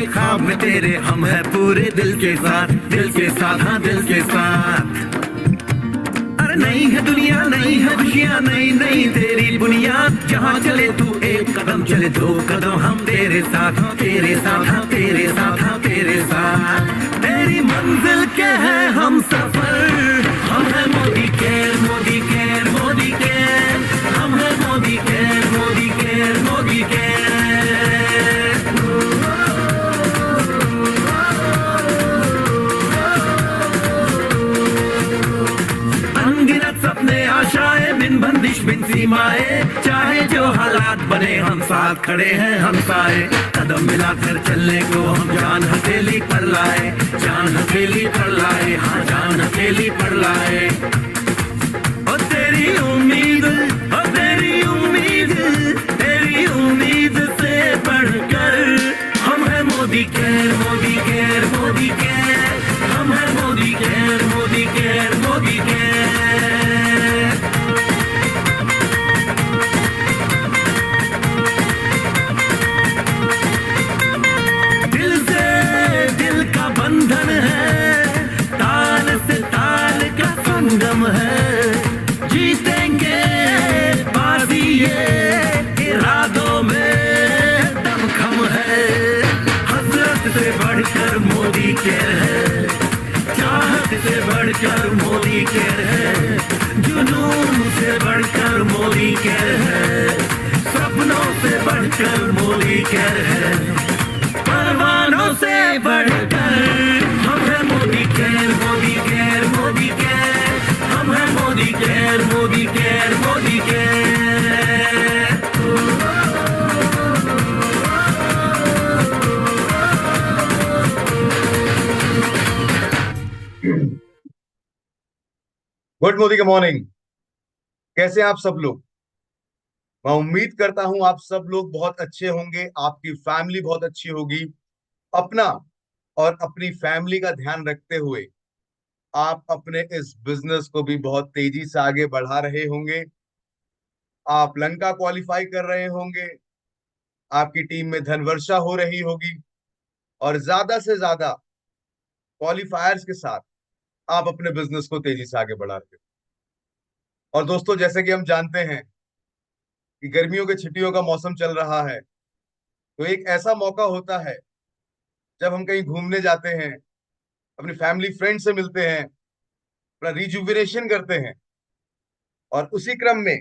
ख्वाब में तेरे हम है पूरे दिल के साथ, दिल के साथ, हाँ दिल के साथ। अरे नहीं है दुनिया, नहीं है खुशियाँ, नहीं नहीं तेरी बुनियाद। जहाँ चले तू एक कदम चले दो कदम हम तेरे साथ, हाँ तेरे साथ, हाँ तेरे साथ, हाँ तेरे साथ। तेरी मंजिल के है हम सफर, हम है Modi care, Modi care, Modi care. हम है Modi care, Modi care, Modi care. आशाएं बिन बंदिश बिन सीमाएं, चाहे जो हालात बने हम साथ खड़े हैं हम साए। कदम मिलाकर चलने को हम जान हथेली पर लाए, जान हथेली पर लाए, हाँ जान हथेली पर लाए। ओ तेरी उम्मीद, ओ तेरी उम्मीद, तेरी उम्मीद से बढ़कर हम है Modi care, Modi care, Modi care. हम है Modi care, Modi care, Modi care. बंधन है, ताल से ताल का संगम है। जीतेंगे बाजी ये इरादों में दमखम है। हसरत से बढ़कर मोदी केयर है, चाहत से बढ़कर मोदी केयर है। जुनून से बढ़कर मोदी केयर है, सपनों से बढ़कर मोदी केयर है। परवानों से बढ़कर हम है Modi care, Modi care, Modi care. हम है Modi care, Modi care, Modi care. Good Modi का मॉर्निंग। कैसे हैं आप सब लोग? मैं उम्मीद करता हूं आप सब लोग बहुत अच्छे होंगे, आपकी फैमिली बहुत अच्छी होगी। अपना और अपनी फैमिली का ध्यान रखते हुए आप अपने इस बिजनेस को भी बहुत तेजी से आगे बढ़ा रहे होंगे। आप लंका क्वालिफाई कर रहे होंगे, आपकी टीम में धन वर्षा हो रही होगी और ज्यादा से ज्यादा क्वालिफायर्स के साथ आप अपने बिजनेस को तेजी से आगे बढ़ा रहे हो। और दोस्तों, जैसे कि हम जानते हैं कि गर्मियों के छुट्टियों का मौसम चल रहा है, तो एक ऐसा मौका होता है जब हम कहीं घूमने जाते हैं, अपनी फैमिली फ्रेंड से मिलते हैं, अपना रिजुविनेशन करते हैं, और उसी क्रम में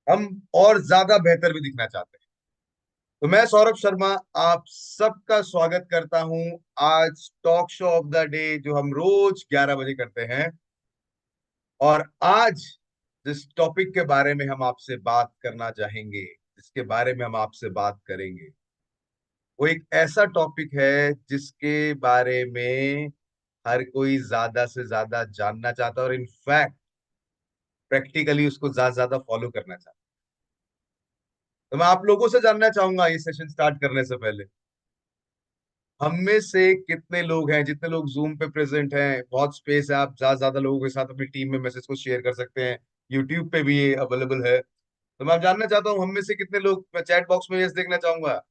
हम और ज्यादा बेहतर भी दिखना चाहते हैं। तो मैं सौरभ शर्मा आप सबका स्वागत करता हूं आज talk show off the day, जो हम रोज 11 बजे करते हैं। और आज जिस टॉपिक के बारे में हम आपसे बात करना चाहेंगे, जिसके बारे में हम आपसे बात करेंगे, वो एक ऐसा टॉपिक है जिसके बारे में हर कोई ज्यादा से ज्यादा जानना चाहता है और इनफैक्ट प्रैक्टिकली उसको ज्यादा से ज्यादा फॉलो करना चाहता है। तो मैं आप लोगों से जानना चाहूंगा ये सेशन स्टार्ट करने से पहले, हम में से कितने लोग हैं, जितने लोग जूम पे प्रेजेंट हैं, बहुत स्पेस है, आप ज्यादा ज्यादा लोगों के साथ अपनी टीम में मैसेज को शेयर कर सकते हैं। यूट्यूब पे भी ये अवेलेबल है। तो मैं जानना चाहता हूँ हम में से कितने लोग, मैं चैट बॉक्स में यस देखना चाहूंगा,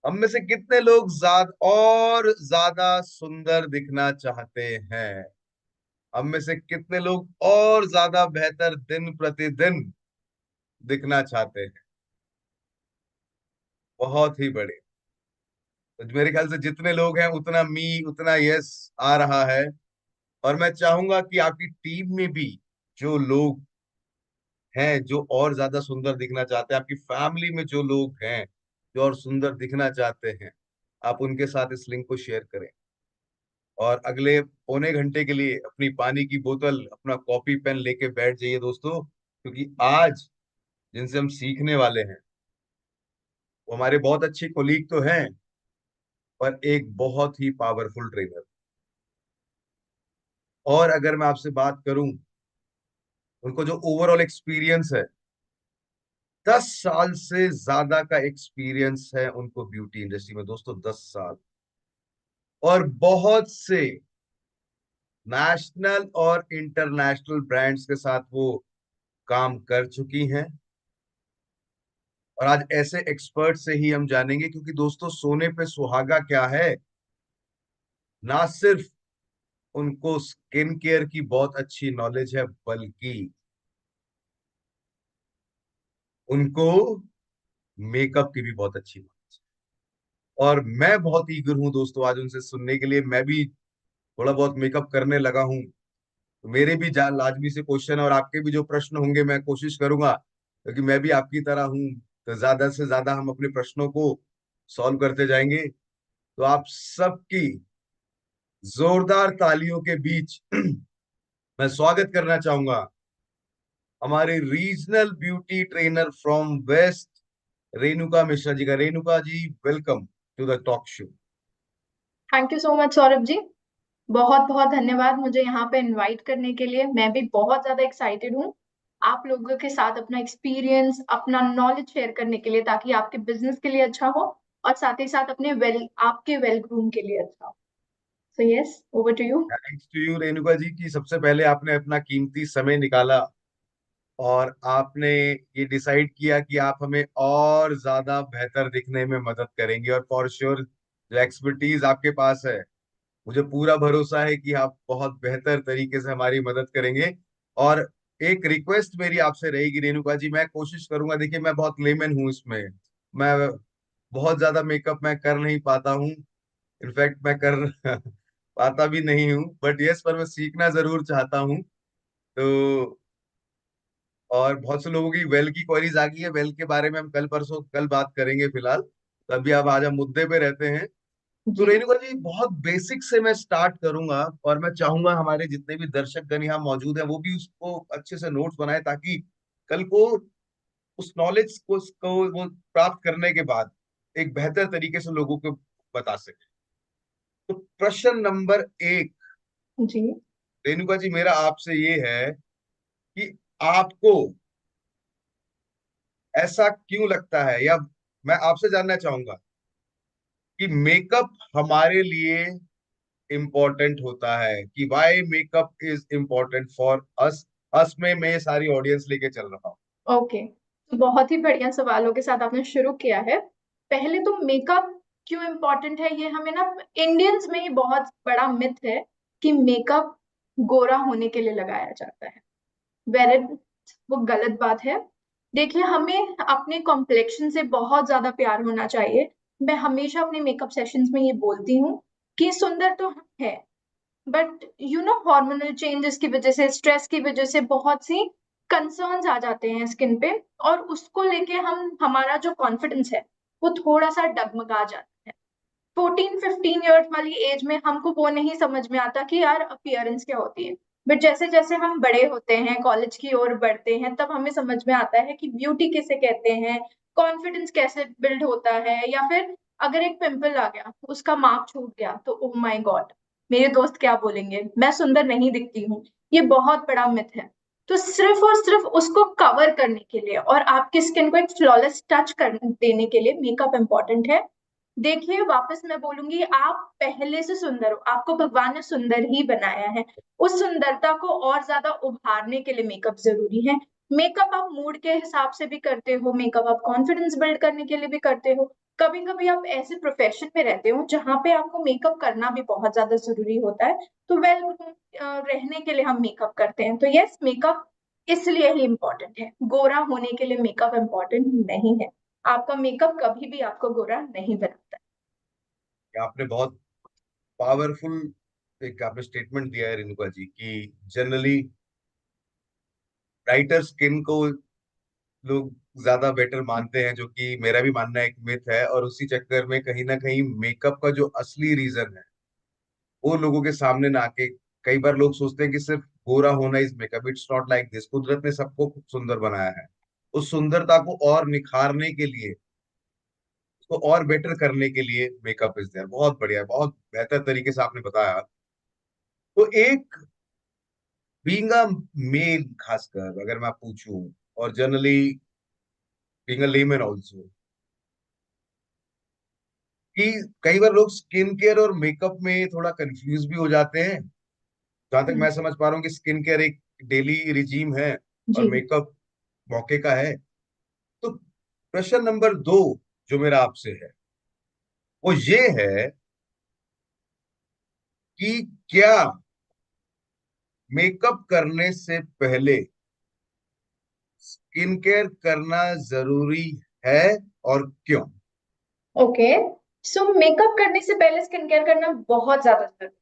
हम में से कितने लोग ज्यादा सुंदर दिखना चाहते हैं, हम में से कितने लोग और ज्यादा बेहतर दिन प्रतिदिन दिखना चाहते हैं। बहुत ही बड़े। तो मेरे ख्याल से जितने लोग हैं उतना उतना यस आ रहा है। और मैं चाहूंगा कि आपकी टीम में भी जो लोग हैं जो और ज्यादा सुंदर दिखना चाहते हैं, आपकी फैमिली में जो लोग हैं जो और सुंदर दिखना चाहते हैं, आप उनके साथ इस लिंक को शेयर करें। और अगले पौने घंटे के लिए अपनी पानी की बोतल, अपना कॉपी पेन लेके बैठ जाइए दोस्तों, क्योंकि आज जिनसे हम सीखने वाले हैं वो हमारे बहुत अच्छे कोलीग तो हैं, पर एक बहुत ही पावरफुल ट्रेनर। और अगर मैं आपसे बात करूं, उनको जो ओवरऑल एक्सपीरियंस है, 10 साल से ज्यादा का एक्सपीरियंस है उनको ब्यूटी इंडस्ट्री में दोस्तों, 10 साल। और बहुत से नेशनल और इंटरनेशनल ब्रांड्स के साथ वो काम कर चुकी हैं। और आज ऐसे एक्सपर्ट से ही हम जानेंगे, क्योंकि दोस्तों सोने पे सुहागा क्या है, ना सिर्फ उनको स्किन केयर की बहुत अच्छी नॉलेज है, बल्कि उनको मेकअप की भी बहुत अच्छी नॉलेज है। और मैं बहुत ईगर हूं दोस्तों आज उनसे सुनने के लिए। मैं भी थोड़ा बहुत मेकअप करने लगा हूं, तो मेरे भी लाजमी से क्वेश्चन और आपके भी जो प्रश्न होंगे, मैं कोशिश करूंगा, क्योंकि मैं भी आपकी तरह हूं, तो ज्यादा से ज्यादा हम अपने प्रश्नों को सॉल्व करते जाएंगे। तो आप सबकी जोरदार तालियों के बीच मैं स्वागत करना चाहूंगा हमारे regional beauty trainer from west, Renuka Mishra ji का। Renuka ji, welcome to the talk show. Thank you so much Saurabh ji. बहुत बहुत धन्यवाद मुझे यहाँ पे इनवाइट करने के लिए। मैं भी बहुत ज्यादा एक्साइटेड हूँ आप लोगों के साथ अपना एक्सपीरियंस, अपना नॉलेज शेयर करने के लिए, ताकि आपके बिजनेस के लिए अच्छा हो और साथ ही साथ अपने आपके वेल ग्रूम के लिए अच्छा हो। So yes, over to you. Thanks to you Renuka ji की सबसे पहले आपने अपना कीमती समय निकाला और आपने ये डिसाइड किया कि आप हमें और ज्यादा बेहतर दिखने में मदद करेंगे। और फॉर श्योर जो एक्सपर्टीज आपके पास है, मुझे पूरा भरोसा है कि आप बहुत बेहतर तरीके से हमारी मदद करेंगे। और एक रिक्वेस्ट मेरी आपसे रहेगी रेणुका जी, मैं कोशिश करूंगा, देखिए मैं बहुत लेमन हूँ इसमें, मैं बहुत ज्यादा मेकअप मैं कर नहीं पाता हूँ, इनफैक्ट मैं कर पाता भी नहीं हूँ, बट यस, पर मैं सीखना जरूर चाहता हूँ। तो और बहुत से लोगों की वेल की क्वेरीज आ गई है, वेल के बारे में हम कल बात करेंगे फिलहाल। तो अभी आप आज हम मुद्दे पे रहते हैं। तो जी। रेणुका जी, बहुत बेसिक से मैं स्टार्ट करूंगा और मैं चाहूंगा हमारे जितने भी दर्शक गण यहाँ मौजूद हैं वो भी उसको अच्छे से नोट्स बनाए, ताकि कल को उस नॉलेज को वो प्राप्त करने के बाद एक बेहतर तरीके से लोगों को बता सके। तो प्रश्न नंबर 1 जी। रेणुका जी मेरा आपसे ये है कि आपको ऐसा क्यों लगता है, या मैं आपसे जानना चाहूंगा कि मेकअप हमारे लिए इम्पोर्टेंट होता है, कि why makeup is important for us. Us में मैं ये सारी ऑडियंस लेके चल रहा हूँ। ओके। तो बहुत ही बढ़िया सवालों के साथ आपने शुरू किया है। पहले तो मेकअप क्यों इम्पोर्टेंट है, ये हमें ना इंडियंस में ही बहुत बड़ा मिथ है कि मेकअप गोरा होने के लिए लगाया जाता है। वेर वो गलत बात है। देखिए, हमें अपने कॉम्प्लेक्शन से बहुत ज्यादा प्यार होना चाहिए। मैं हमेशा अपने मेकअप सेशंस में ये बोलती हूँ कि सुंदर तो हम है, बट हार्मोनल चेंजेस की वजह से, स्ट्रेस की वजह से बहुत सी कंसर्न्स आ जाते हैं स्किन पे, और उसको लेके हमारा जो कॉन्फिडेंस है वो थोड़ा सा डगमगा जाता है। 14-15 ईयर्स वाली एज में हमको वो नहीं समझ में आता कि यार अपीयरेंस क्या होती है। बट जैसे जैसे हम बड़े होते हैं, कॉलेज की ओर बढ़ते हैं, तब हमें समझ में आता है कि ब्यूटी किसे कहते हैं, कॉन्फिडेंस कैसे बिल्ड होता है। या फिर अगर एक पिंपल आ गया, उसका मार्क छूट गया, तो ओह माय गॉड, मेरे दोस्त क्या बोलेंगे, मैं सुंदर नहीं दिखती हूँ। ये बहुत बड़ा मिथ है। तो सिर्फ और सिर्फ उसको कवर करने के लिए और आपकी स्किन को एक फ्लॉलेस टच कर देने के लिए मेकअप इंपॉर्टेंट है। देखिए, वापस मैं बोलूंगी, आप पहले से सुंदर हो, आपको भगवान ने सुंदर ही बनाया है। उस सुंदरता को और ज्यादा उभारने के लिए मेकअप जरूरी है। मेकअप आप मूड के हिसाब से भी करते हो, मेकअप आप कॉन्फिडेंस बिल्ड करने के लिए भी करते हो। कभी कभी आप ऐसे प्रोफेशन में रहते हो जहां पे आपको मेकअप करना भी बहुत ज्यादा जरूरी होता है, तो वेल रहने के लिए हम मेकअप करते हैं। तो यस, मेकअप इसलिए ही इम्पोर्टेंट है, गोरा होने के लिए मेकअप इम्पोर्टेंट नहीं है। आपका मेकअप कभी भी आपको गोरा नहीं बनाता। आपने बहुत पावरफुल एक आपने स्टेटमेंट दिया है रेणुका जी की जनरली ब्राइटर स्किन को लोग ज्यादा बेटर मानते हैं, जो कि मेरा भी मानना एक मिथ है। और उसी चक्कर में कहीं ना कहीं मेकअप का जो असली रीजन है वो लोगों के सामने ना आके, कई बार लोग सोचते हैं कि सिर्फ गोरा होना is makeup. It's not like this. कुदरत ने सबको खूब सुंदर बनाया है। उस सुंदरता को और निखारने के लिए, उसको और बेटर करने के लिए मेकअप इज देयर। बहुत बढ़िया, बहुत बेहतर तरीके से आपने बताया। तो एक बीइंग अ मेल, खासकर अगर मैं पूछूं, और generally being a lemon also, कि कई बार लोग स्किन केयर और मेकअप में थोड़ा कंफ्यूज भी हो जाते हैं। जहां तक मैं समझ पा रहा हूँ कि स्किन केयर एक डेली रिजीम है और जी। मेकअप मौके का है। तो प्रश्न नंबर 2 जो मेरा आपसे है वो ये है कि क्या मेकअप करने से पहले स्किन केयर करना जरूरी है और क्यों? ओके, सो मेकअप करने से पहले स्किन केयर करना बहुत ज्यादा जरूरी।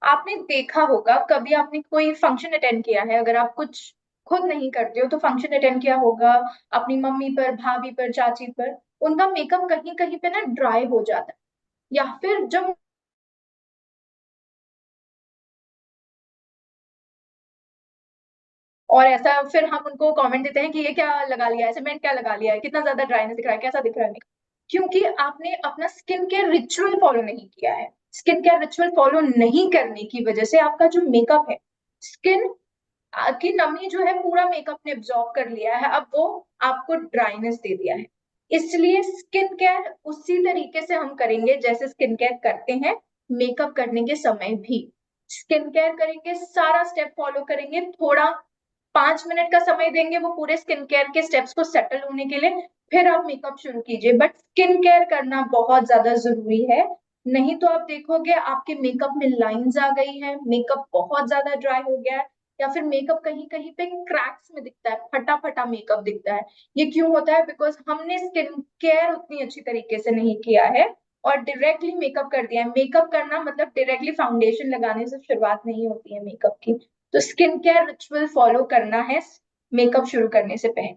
आपने देखा होगा, कभी आपने कोई फंक्शन अटेंड किया है, अगर आप कुछ खुद नहीं करते हो तो फंक्शन अटेंड किया होगा अपनी मम्मी पर, भाभी पर, चाची पर, उनका मेकअप कहीं कहीं पे ना ड्राई हो जाता है। या फिर जब, और ऐसा फिर हम उनको कमेंट देते हैं कि ये क्या लगा लिया है, सीमेंट क्या लगा लिया है, कितना ज्यादा ड्राइनेस दिख रहा है, कैसा दिख रहा है। क्योंकि आपने अपना स्किन केयर रिचुअल फॉलो नहीं किया है। स्किन केयर रिचुअल फॉलो नहीं करने की वजह से आपका जो मेकअप है, स्किन की नमी जो है पूरा मेकअप ने एब्जॉर्ब कर लिया है, अब वो आपको ड्राइनेस दे दिया है। इसलिए स्किन केयर उसी तरीके से हम करेंगे जैसे स्किन केयर करते हैं मेकअप करने के समय भी। स्किन केयर करेंगे, सारा स्टेप फॉलो करेंगे, थोड़ा 5 मिनट का समय देंगे वो पूरे स्किन केयर के स्टेप्स को सेटल होने के लिए, फिर आप मेकअप शुरू कीजिए। बट स्किन केयर करना बहुत ज्यादा जरूरी है। नहीं तो आप देखोगे आपके मेकअप में लाइंस आ गई है, मेकअप बहुत ज्यादा ड्राई हो गया है, या फिर मेकअप कहीं कहीं पे क्रैक्स में दिखता है, फटा फटा मेकअप दिखता है। ये क्यों होता है? बिकॉज हमने स्किन केयर उतनी अच्छी तरीके से नहीं किया है और डायरेक्टली मेकअप कर दिया है। मेकअप करना मतलब डायरेक्टली फाउंडेशन लगाने से शुरुआत नहीं होती है मेकअप की। तो स्किन केयर रिचुअल फॉलो करना है मेकअप शुरू करने से पहले।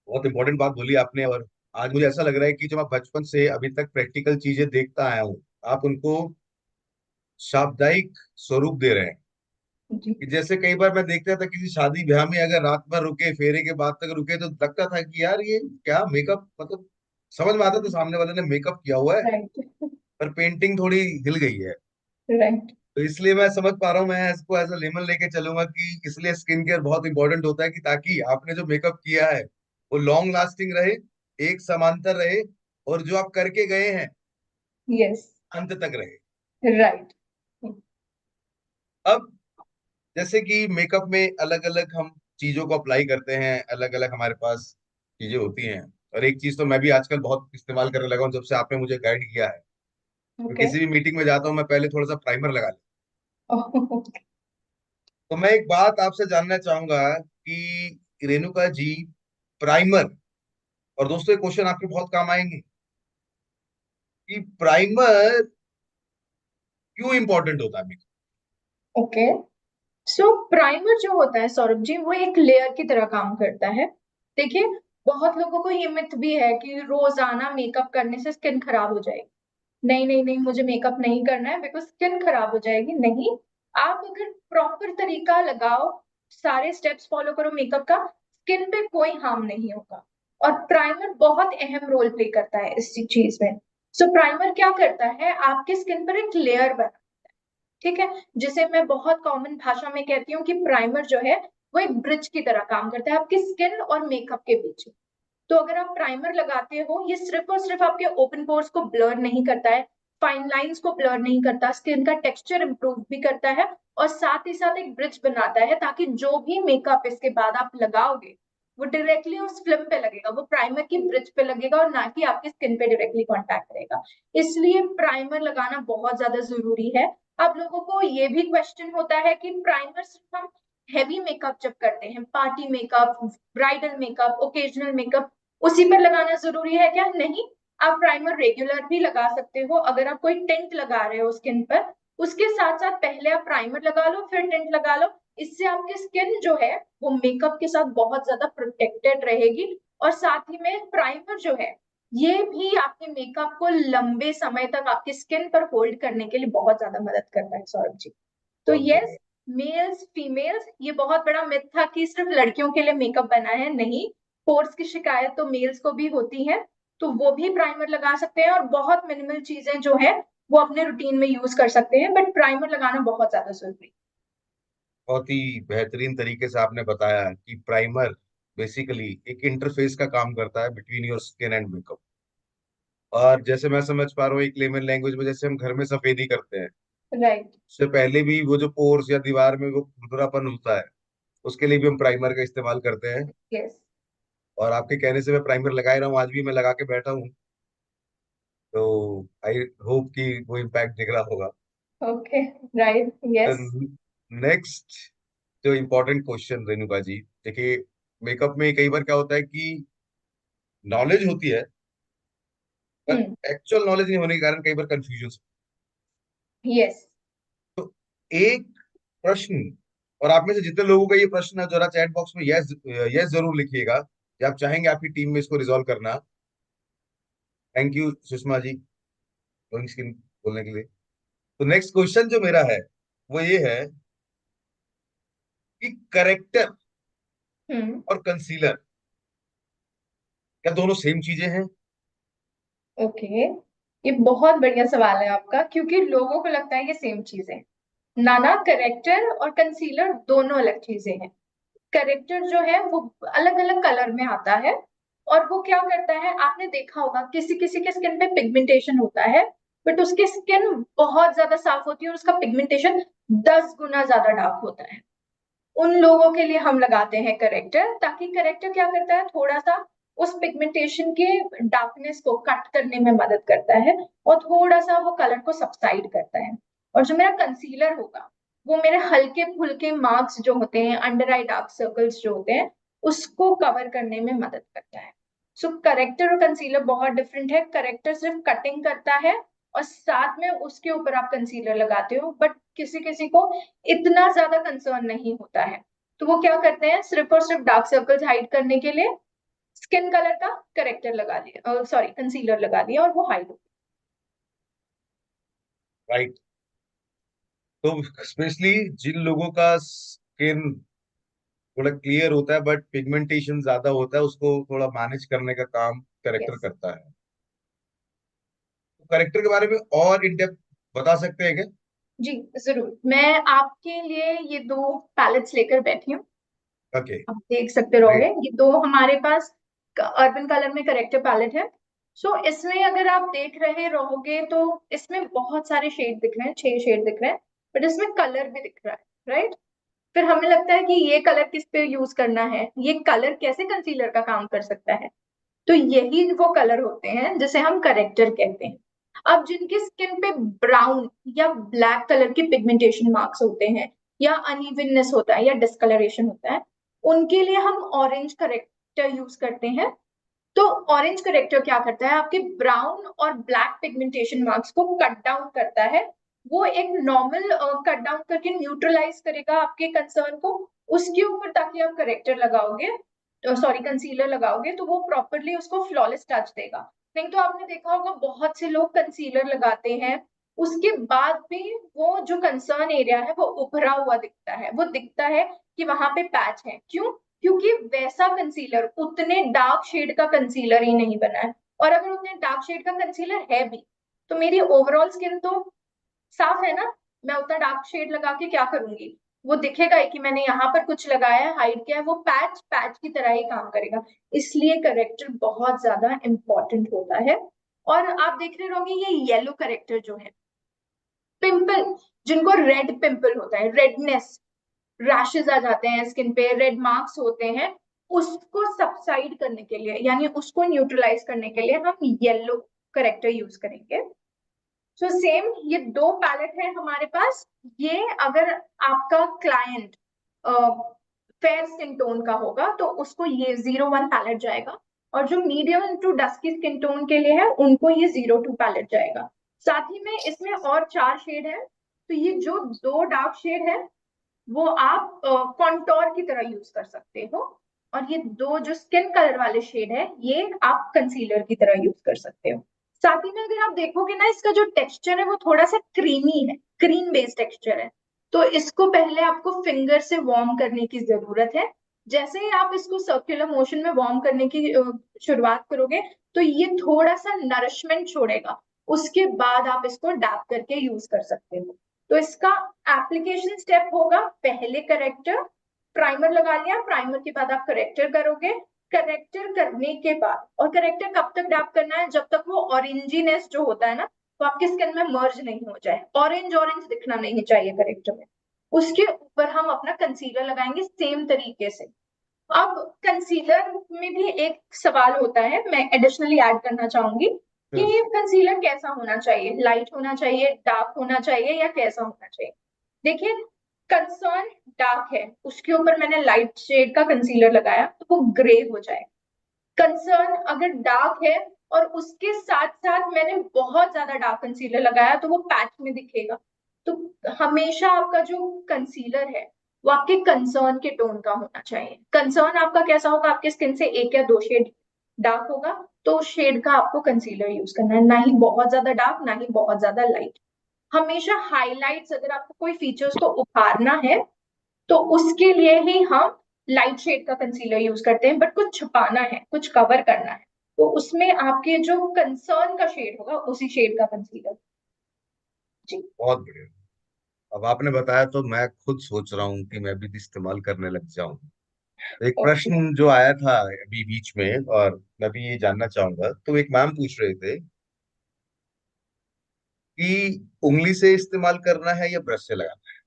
बहुत इंपॉर्टेंट बात बोली आपने। और आज मुझे ऐसा लग रहा है कि जो मैं बचपन से अभी तक प्रैक्टिकल चीजें देखता आया हूँ, आप उनको साप्ताहिक स्वरूप दे रहे हैं। जी। कि जैसे कई बार मैं देखता था किसी शादी ब्याह में, अगर रात भर रुके, फेरे के बाद तक रुके, तो लगता था कि यार ये क्या मेकअप, मतलब समझ में आता था सामने वाले ने मेकअप किया हुआ है, राइट। पर पेंटिंग थोड़ी हिल गई है। राइट। तो इसलिए मैं समझ पा रहा हूँ, मैं इसको एज अ लेमन लेके चलूंगा कि इसलिए स्किन केयर बहुत इंपॉर्टेंट होता है, कि ताकि आपने जो मेकअप किया है वो लॉन्ग लास्टिंग रहे, एक समांतर रहे, और जो आप करके गए हैं यस। अंत तक रहे। राइट। अब जैसे कि मेकअप में अलग अलग हम चीजों को अप्लाई करते हैं, अलग अलग हमारे पास चीजें होती हैं। और एक चीज तो मैं भी आजकल बहुत इस्तेमाल करने लगा हूँ जब से आपने मुझे गाइड किया है। तो ओके। किसी भी मीटिंग में जाता हूँ मैं पहले थोड़ा सा प्राइमर लगा लेता हूं। तो मैं एक बात आपसे जानना चाहूंगा कि रेणुका जी, प्राइमर, और दोस्तों ये क्वेश्चन आपके बहुत काम आएंगे कि प्राइमर क्यों इंपॉर्टेंट होता है। ओके। सो प्राइमर जो होता है सौरभ जी, वो एक लेयर की तरह काम करता है। देखिए, बहुत लोगों को ये मिथ भी है कि रोजाना मेकअप करने से स्किन खराब हो जाएगी। नहीं नहीं नहीं, मुझे मेकअप नहीं करना है बिकॉज स्किन खराब हो जाएगी। नहीं, आप अगर प्रॉपर तरीका लगाओ, सारे स्टेप्स फॉलो करो मेकअप का, स्किन पे कोई हार्म नहीं होगा। और प्राइमर बहुत अहम रोल प्ले करता है इस चीज में। सो प्राइमर क्या करता है, आपके स्किन पर एक लेयर बना, ठीक है, जिसे मैं बहुत कॉमन भाषा में कहती हूँ कि प्राइमर जो है वो एक ब्रिज की तरह काम करता है आपकी स्किन और मेकअप के बीच। तो अगर आप प्राइमर लगाते हो, ये सिर्फ और सिर्फ आपके ओपन पोर्स को ब्लर नहीं करता है, फाइन लाइंस को ब्लर नहीं करता, स्किन का टेक्सचर इंप्रूव भी करता है, और साथ ही साथ एक ब्रिज बनाता है ताकि जो भी मेकअप इसके बाद आप लगाओगे वो डायरेक्टली उस फिल्म पे लगेगा, वो प्राइमर की ब्रिज पे लगेगा और ना कि आपकी स्किन पे डायरेक्टली कांटेक्ट करेगा। इसलिए प्राइमर लगाना बहुत ज्यादा जरूरी है। अब लोगों को ये भी क्वेश्चन होता है कि प्राइमर सिर्फ हम हैवी मेकअप जब करते हैं, party makeup, bridal makeup, occasional makeup, उसी पर लगाना जरूरी है क्या? नहीं, आप प्राइमर रेगुलर भी लगा सकते हो। अगर आप कोई टिंट लगा रहे हो स्किन पर, उसके साथ साथ पहले आप प्राइमर लगा लो फिर टिंट लगा लो। इससे आपकी स्किन जो है वो मेकअप के साथ बहुत ज्यादा प्रोटेक्टेड रहेगी। और साथ ही में प्राइमर जो है ये भी आपके मेकअप को लंबे समय तक आपकी स्किन पर होल्ड करने के लिए बहुत ज्यादा मदद करता है सौरभ जी। तो बहुत यस, बढ़िया। मेल्स फीमेल्स, ये बहुत बड़ा मिथ था कि सिर्फ लड़कियों के लिए मेकअप बना है। नहीं, पोर्स की शिकायत तो मेल्स को भी होती है, तो वो भी प्राइमर लगा सकते हैं और बहुत मिनिमल चीजें जो है वो अपने रूटीन में यूज कर सकते हैं, बट प्राइमर लगाना बहुत ज्यादा जरूरी है। बहुत ही बेहतरीन तरीके से आपने बताया कि प्राइमर बेसिकली एक इंटरफेस का काम करता है between your skin and makeup. और जैसे मैं समझ पा रहा हूँ एक लेमन लैंग्वेज में, जैसे हम घर में सफेदी करते हैं, राइट। उससे पहले भी वो जो पोर्स या दीवार में वो खुरदरापन होता है, उसके लिए भी हम प्राइमर का इस्तेमाल करते हैं। यस। और आपके कहने से मैं प्राइमर लगा ही रहा हूँ, आज भी मैं लगा के बैठा हूँ। तो आई होप कि वो इम्पैक्ट दिख रहा होगा। ओके। राइट। यस। नेक्स्ट जो इम्पोर्टेंट क्वेश्चन रेणुका जी, देखिए, मेकअप में कई बार क्या होता है कि नॉलेज होती है पर हम्म। एक्चुअल नॉलेज नहीं होने के कारण कई बार कंफ्यूजन। यस। तो एक प्रश्न, और आप में से जितने लोगों का ये प्रश्न है जरा चैट बॉक्स में यस यस जरूर लिखिएगा कि आप चाहेंगे आपकी टीम में इसको रिजॉल्व करना। Thank you Sushma ji glowing skin बोलने के लिए। तो नेक्स्ट क्वेश्चन जो मेरा है वो ये है कि करेक्टर हम्म। और कंसीलर क्या दोनों सेम चीजें हैं? ओके, ये बहुत बढ़िया सवाल है आपका, क्योंकि लोगों को लगता है ये सेम चीज है। ना ना, करेक्टर और कंसीलर दोनों अलग चीजें हैं। करेक्टर जो है वो अलग अलग कलर में आता है, और वो क्या करता है, आपने देखा होगा किसी किसी के स्किन पे पिगमेंटेशन होता है, बट उसकी स्किन बहुत ज्यादा साफ होती है और उसका पिगमेंटेशन 10 गुना ज्यादा डार्क होता है। उन लोगों के लिए हम लगाते हैं करेक्टर, ताकि करेक्टर क्या करता है, थोड़ा सा उस पिगमेंटेशन के डार्कनेस को कट करने में मदद करता है और थोड़ा सा वो कलर को सबसाइड करता है। और जो मेरा कंसीलर होगा वो मेरे हल्के फुल्के मार्क्स जो होते हैं, अंडर आई डार्क सर्कल्स जो होते हैं, उसको कवर करने में मदद करता है। सो करेक्टर और कंसीलर बहुत डिफरेंट है। करेक्टर सिर्फ कटिंग करता है और साथ में उसके ऊपर आप कंसीलर लगाते हो, बट किसी किसी को इतना ज्यादा कंसर्न नहीं होता है, तो वो क्या करते हैं, सिर्फ और सिर्फ डार्क सर्कल्स हाइड करने के लिए स्किन कलर का करेक्टर लगा दिया, सॉरी कंसीलर लगा दिया, और वो हाइड हो राइट। तो स्पेशली जिन लोगों का स्किन थोड़ा क्लियर होता है बट पिगमेंटेशन ज्यादा होता है, उसको थोड़ा मैनेज करने का काम गया। Character yes. करता है। तो करेक्टर के बारे में और इन डेप्थ बता सकते हैं क्या? जी जरूर, मैं आपके लिए ये दो पैलेट्स लेकर बैठी हूँ, ओके। आप देख सकते रहोगे। ये दो हमारे पास अर्बन कलर में करेक्टर पैलेट है। सो इसमें अगर आप देख रहे रहोगे तो इसमें बहुत सारे शेड दिख रहे हैं, 6 शेड दिख रहे हैं, बट इसमें कलर भी दिख रहा है, राइट। फिर हमें लगता है कि ये कलर किस पे यूज करना है, ये कलर कैसे कंसीलर का काम कर सकता है। तो यही वो कलर होते हैं जिसे हम करेक्टर कहते हैं। अब जिनकी स्किन पे ब्राउन या ब्लैक कलर के पिगमेंटेशन मार्क्स होते हैं, या अनइवननेस होता है, या डिस्कलरेशन होता है, उनके लिए हम ऑरेंज करेक्टर यूज करते हैं। तो ऑरेंज करेक्टर क्या करता है, आपके ब्राउन और ब्लैक पिगमेंटेशन मार्क्स को कट डाउन करता है। वो एक नॉर्मल कट डाउन करके न्यूट्रलाइज करेगा आपके कंसर्न को, उसके ऊपर ताकि आप करेक्टर लगाओगे, सॉरी कंसीलर लगाओगे, तो वो प्रॉपरली उसको फ्लॉलेस टच देगा। नहीं तो आपने देखा होगा बहुत से लोग कंसीलर लगाते हैं, उसके बाद भी वो जो कंसर्न एरिया है वो उभरा हुआ दिखता है, वो दिखता है कि वहां पे पैच है। क्यों? क्योंकि वैसा कंसीलर, उतने डार्क शेड का कंसीलर ही नहीं बना है। और अगर उतने डार्क शेड का कंसीलर है भी, तो मेरी ओवरऑल स्किन तो साफ है ना, मैं उतना डार्क शेड लगा के क्या करूंगी। वो दिखेगा ही कि मैंने यहाँ पर कुछ लगाया है, हाइड किया है, वो पैच पैच की तरह ही काम करेगा। इसलिए करेक्टर बहुत ज्यादा इंपॉर्टेंट होता है। और आप देख रहे होंगे ये येलो करेक्टर जो है, पिंपल, जिनको रेड पिंपल होता है, रेडनेस, रैशेज आ जाते हैं स्किन पे, रेड मार्क्स होते हैं, उसको सबसाइड करने के लिए, यानी उसको न्यूट्रलाइज करने के लिए हम येलो करेक्टर यूज करेंगे। सो सेम ये दो पैलेट है हमारे पास। ये अगर आपका क्लाइंट फेयर स्किन टोन का होगा तो उसको ये 01 पैलेट जाएगा, और जो medium to dusky skin tone के लिए है उनको ये 02 पैलेट जाएगा। साथ ही में इसमें और 4 शेड है, तो ये जो दो डार्क शेड है वो आप कॉन्टोर की तरह यूज कर सकते हो, और ये दो जो स्किन कलर वाले शेड है ये आप कंसीलर की तरह यूज कर सकते हो। साथ ही में अगर आप देखोगे ना, इसका जो टेक्सचर है वो थोड़ा सा क्रीमी है, क्रीम बेस्ड टेक्सचर है। तो इसको पहले आपको फिंगर से वार्म करने की जरूरत है। जैसे ही आप इसको सर्कुलर मोशन में वार्म करने की शुरुआत करोगे, तो ये थोड़ा सा नरिशमेंट छोड़ेगा, उसके बाद आप इसको डैप करके यूज कर सकते हो। तो इसका एप्लीकेशन स्टेप होगा, पहले करेक्टर, प्राइमर लगा लिया, प्राइमर के बाद आप करेक्टर करोगे, करेक्टर करने के बाद, और करेक्टर कब तक डैप करना है, जब तक वो ऑरेंजीनेस जो होता है ना, वो आपकी स्किन में मर्ज नहीं हो जाए, ऑरेंज ऑरेंज दिखना नहीं चाहिए करेक्टर में। उसके ऊपर हम अपना कंसीलर लगाएंगे सेम तरीके से। अब कंसीलर में भी एक सवाल होता है, मैं एडिशनली ऐड करना चाहूंगी कि हम्म। कंसीलर कैसा होना चाहिए, लाइट होना चाहिए, डार्क होना चाहिए, या कैसा होना चाहिए। देखिए, कंसर्न डार्क है, उसके ऊपर मैंने लाइट शेड का कंसीलर लगाया तो वो ग्रे हो जाए। कंसर्न अगर डार्क है और उसके साथ साथ मैंने बहुत ज्यादा डार्क कंसीलर लगाया तो वो पैच में दिखेगा। तो हमेशा आपका जो कंसीलर है वो आपके कंसर्न के टोन का होना चाहिए। कंसर्न आपका कैसा होगा, आपके स्किन से एक या दो शेड डार्क होगा, तो उस शेड का आपको कंसीलर यूज करना है, ना ही बहुत ज्यादा डार्क ना ही बहुत ज्यादा लाइट। हमेशा हाइलाइट्स, अगर आपको कोई फीचर्स को उभारना है तो उसके लिए ही हम लाइट शेड का कंसीलर यूज करते हैं। बट कुछ छुपाना है, कुछ कवर करना है, तो उसमें आपके जो कंसर्न का शेड होगा उसी शेड का कंसीलर। जी। बहुत बढ़िया। अब आपने बताया तो मैं खुद सोच रहा हूँ कि मैं भी इस्तेमाल करने लग जाऊं। एक ओके। प्रश्न जो आया था अभी बीच में, और मैं भी ये जानना चाहूंगा, तो एक मैम पूछ रहे थे कि उंगली से इस्तेमाल करना है या ब्रश से लगाना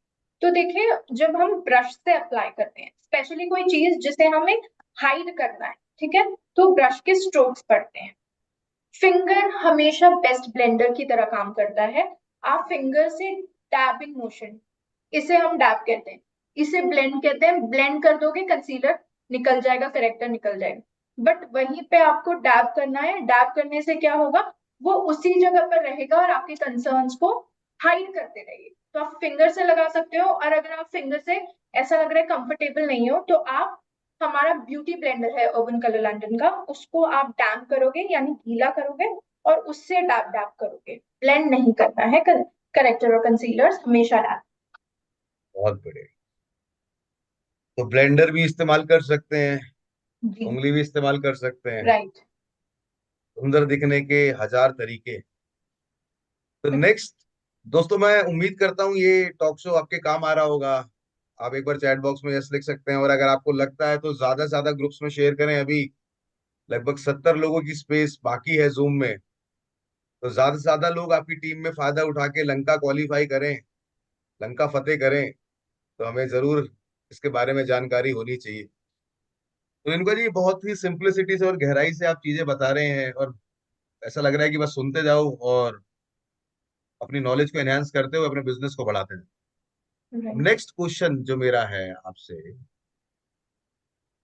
तो देखिए, जब हम ब्रश से अप्लाई करते हैं, स्पेशली कोई चीज जिसे हमें हाइड करना है, ठीक है, तो ब्रश के स्ट्रोक्स पड़ते हैं। फिंगर हमेशा बेस्ट ब्लेंडर की तरह काम करता है। आप फिंगर से डैबिंग मोशन, इसे हम डैब कहते हैं, इसे ब्लेंड कहते हैं, ब्लेंड कर दोगे कंसीलर निकल जाएगा, करेक्टर निकल जाएगा। बट वहीं पे आपको डैब करना है, डैब करने से क्या होगा, वो उसी जगह पर रहेगा और आपके कंसर्न्स को हाइड करते रहेंगे। तो आप फिंगर से लगा सकते हो, और अगर आप फिंगर से ऐसा लग रहा है कंफर्टेबल नहीं हो, तो आप, हमारा ब्यूटी ब्लेंडर है अर्बन कलर लंदन का, उसको आप डैम्प करोगे यानी गीला करोगे, और उससे डैप डैप करोगे, ब्लेंड नहीं करना है। करेक्टर और कंसीलर्स हमेशा डैप। है? बहुत बढ़िया। तो ब्लेंडर भी इस्तेमाल कर सकते हैं, जी। उंगली भी इस्तेमाल कर सकते हैं। राइट। सुंदर दिखने के हजार तरीके। तो नेक्स्ट, दोस्तों मैं उम्मीद करता हूँ ये टॉक शो आपके काम आ रहा होगा। आप एक बार चैट बॉक्स में यस लिख सकते हैं, और अगर आपको लगता है तो ज्यादा से ज्यादा ग्रुप्स में शेयर करें। अभी लगभग 70 लोगों की स्पेस बाकी है जूम में, तो ज्यादा से ज्यादा लोग आपकी टीम में फायदा उठा के लंका क्वालिफाई करें, लंका फतेह करें। तो हमें जरूर इसके बारे में जानकारी होनी चाहिए। तो रेणुका जी, बहुत ही सिंप्लिसिटी से और गहराई से आप चीजें बता रहे हैं, और ऐसा लग रहा है कि बस सुनते जाओ और अपनी नॉलेज को एनहांस करते हुए अपने बिजनेस को बढ़ाते हैं। राइट। नेक्स्ट क्वेश्चन जो मेरा है आपसे,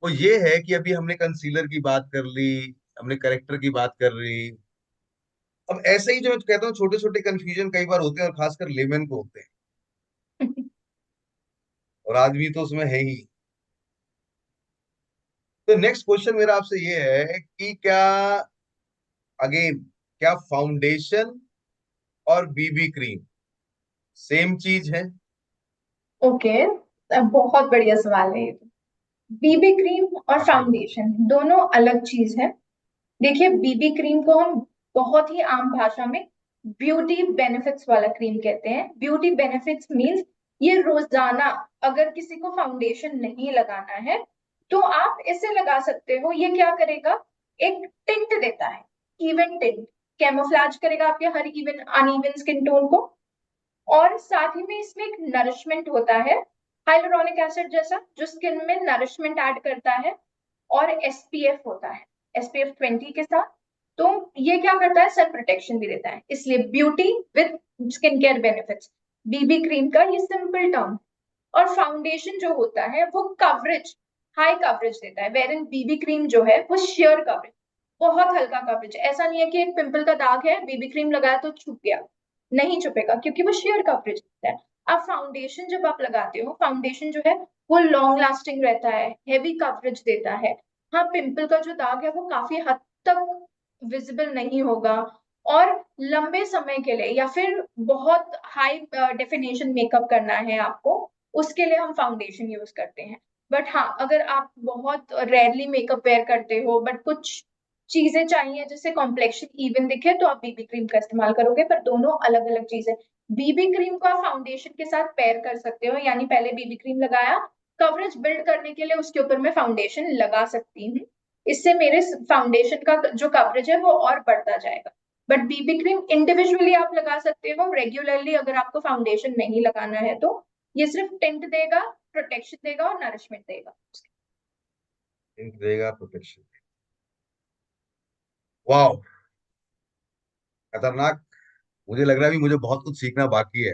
वो ये है कि अभी हमने कंसीलर की बात कर ली, हमने करेक्टर की बात कर ली। अब ऐसे ही जो मैं कहता हूँ, छोटे छोटे कंफ्यूजन कई बार होते हैं, और खासकर लेमन को होते हैं, और आदमी तो उसमें है ही। तो नेक्स्ट क्वेश्चन मेरा आपसे ये है कि क्या, अगेन, क्या फाउंडेशन और बीबी क्रीम सेम चीज है? ओके, बहुत बढ़िया सवाल है ये तो। बीबी क्रीम और आपने फाउंडेशन दोनों अलग चीज है। देखिए, बीबी क्रीम को हम बहुत ही आम भाषा में ब्यूटी बेनिफिट्स वाला क्रीम कहते हैं। ब्यूटी बेनिफिट्स मींस ये रोजाना अगर किसी को फाउंडेशन नहीं लगाना है तो आप इसे लगा सकते हो। ये क्या करेगा, एक टिंट देता है, इवन टिंट, कैमोफ्लेज करेगा आपके her even uneven skin tone को। और साथ ही में इसमें एक नरिशमेंट होता है, हाइलुरोनिक एसिड जैसा, जो स्किन में नरिशमेंट ऐड करता है। और एसपीएफ होता है, एसपीएफ 20 के साथ। तो ये क्या करता है, सन प्रोटेक्शन भी देता है। इसलिए beauty with skin care benefits, BB cream का ये सिंपल टर्म। और फाउंडेशन जो होता है वो कवरेज, हाई कवरेज देता है, वेर इन बीबी क्रीम जो है वो शेयर कवरेज, बहुत हल्का कवरेज। ऐसा नहीं है कि एक पिंपल का दाग है, बीबी क्रीम लगाया तो छुप गया, नहीं छुपेगा, क्योंकि वो शेयर कवरेज देता है। अब फाउंडेशन जब आप लगाते हो, फाउंडेशन जो है वो लॉन्ग लास्टिंग रहता है, हेवी कवरेज देता है। हाँ, पिंपल का जो दाग है वो काफी हद तक विजिबल नहीं होगा, और लंबे समय के लिए या फिर बहुत हाई डेफिनेशन मेकअप करना है आपको, उसके लिए हम फाउंडेशन यूज करते हैं। बट हाँ, अगर आप बहुत रेयरली मेकअप वेयर करते हो बट कुछ चीजें चाहिए जिससे कॉम्प्लेक्शन इवन दिखे, तो आप बीबी क्रीम का इस्तेमाल करोगे। पर दोनों अलग अलग चीजें। बीबी क्रीम को आप फाउंडेशन के साथ पेयर कर सकते हो, यानी पहले बीबी क्रीम लगाया, कवरेज बिल्ड करने के लिए उसके ऊपर मैं फाउंडेशन लगा सकती हूँ। इससे मेरे फाउंडेशन का जो कवरेज है वो और बढ़ता जाएगा। बट बीबी क्रीम इंडिविजुअली आप लगा सकते हो, रेगुलरली अगर आपको फाउंडेशन नहीं लगाना है तो। ये सिर्फ टिंट देगा, प्रोटेक्शन देगा और नरिशमेंट देगा। देगा प्रोटेक्शन। वाह, खतरनाक। मुझे लग रहा है भी मुझे बहुत कुछ सीखना बाकी है,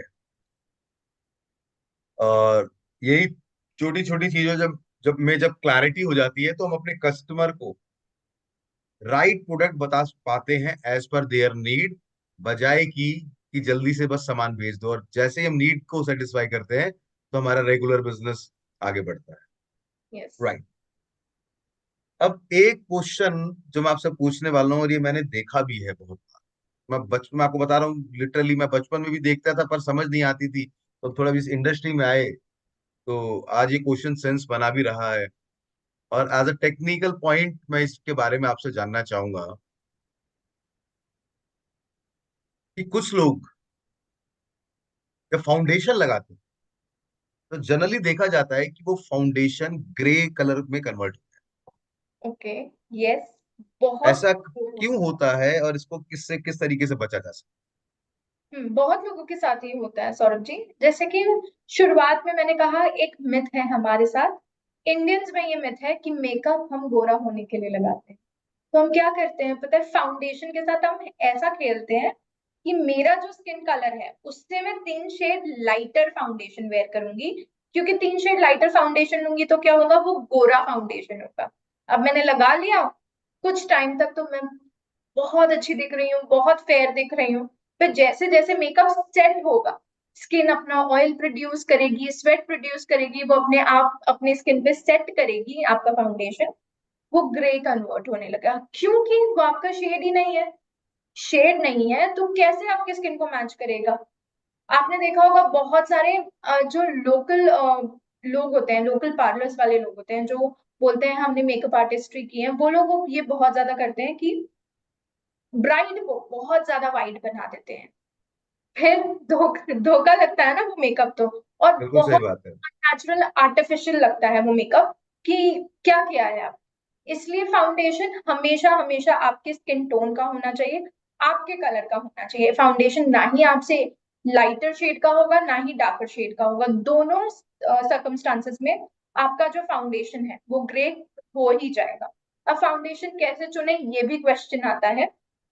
और यही छोटी छोटी चीजों, जब क्लैरिटी हो जाती है, तो हम अपने कस्टमर को राइट प्रोडक्ट बता पाते हैं एज पर देयर नीड, बजाय कि जल्दी से बस सामान भेज दो। और जैसे ही हम नीड को सेटिस्फाई करते हैं, तो हमारा रेगुलर बिजनेस आगे बढ़ता है। यस। राइट। अब एक क्वेश्चन जो मैं आपसे पूछने वाला हूँ, और ये मैंने देखा भी है बहुत बार। मैं बचपन में आपको बता रहा हूँ, लिटरली मैं बचपन में भी देखता था, पर समझ नहीं आती थी। तो थोड़ा भी इस इंडस्ट्री में आए, तो आज ये क्वेश्चन सेंस बना भी रहा है। और एज अ टेक्निकल पॉइंट मैं इसके बारे में आपसे जानना चाहूंगा कि कुछ लोग जब फाउंडेशन लगाते हैं, तो जनरली देखा जाता है कि वो फाउंडेशन ग्रे कलर में कन्वर्ट होता ओके। यस। है। बहुत ऐसा क्यों होता है, और इसको किससे किस तरीके से बचा जा सकता बहुत लोगों के साथ ये होता है सौरभ जी। जैसे कि शुरुआत में मैंने कहा, एक मिथ है हमारे साथ, इंडियंस में ये मिथ है कि मेकअप हम गोरा होने के लिए लगाते हैं। तो हम क्या करते हैं पता है, फाउंडेशन के साथ हम ऐसा खेलते हैं कि मेरा जो स्किन कलर है उससे मैं 3 शेड लाइटर फाउंडेशन वेयर करूंगी, क्योंकि 3 शेड लाइटर फाउंडेशन लूंगी तो क्या होगा, वो गोरा फाउंडेशन होगा। अब मैंने लगा लिया, कुछ टाइम तक तो मैं बहुत अच्छी दिख रही हूँ, बहुत फेयर दिख रही हूँ। फिर जैसे जैसे मेकअप सेट होगा, स्किन अपना ऑयल प्रोड्यूस करेगी, स्वेट प्रोड्यूस करेगी, वो अपने आप अपने स्किन पे सेट करेगी आपका फाउंडेशन, वो ग्रे कन्वर्ट होने लगा, क्योंकि वो आपका शेड ही नहीं है। शेड नहीं है तो कैसे आपके स्किन को मैच करेगा। आपने देखा होगा बहुत सारे जो लोकल लोग होते हैं, लोकल पार्लर्स वाले लोग होते हैं, जो बोलते हैं हमने मेकअप आर्टिस्ट्री की है, वो लोग ये बहुत ज्यादा करते हैं कि ब्राइड को बहुत ज्यादा वाइट बना देते हैं। फिर धोखा लगता है ना वो मेकअप तो। और है? बिल्कुल सही बहुत बात है। नेचुरल आर्टिफिशियल लगता है वो मेकअप, कि क्या किया है आप। इसलिए फाउंडेशन हमेशा हमेशा आपके स्किन टोन का होना चाहिए, आपके कलर का होना चाहिए। फाउंडेशन ना ही आपसे लाइटर शेड का होगा ना ही डार्कर शेड का होगा, दोनों सर्कमस्टांसेस में आपका जो फाउंडेशन है वो ग्रे हो ही जाएगा। अब फाउंडेशन कैसे चुने ये भी क्वेश्चन आता है।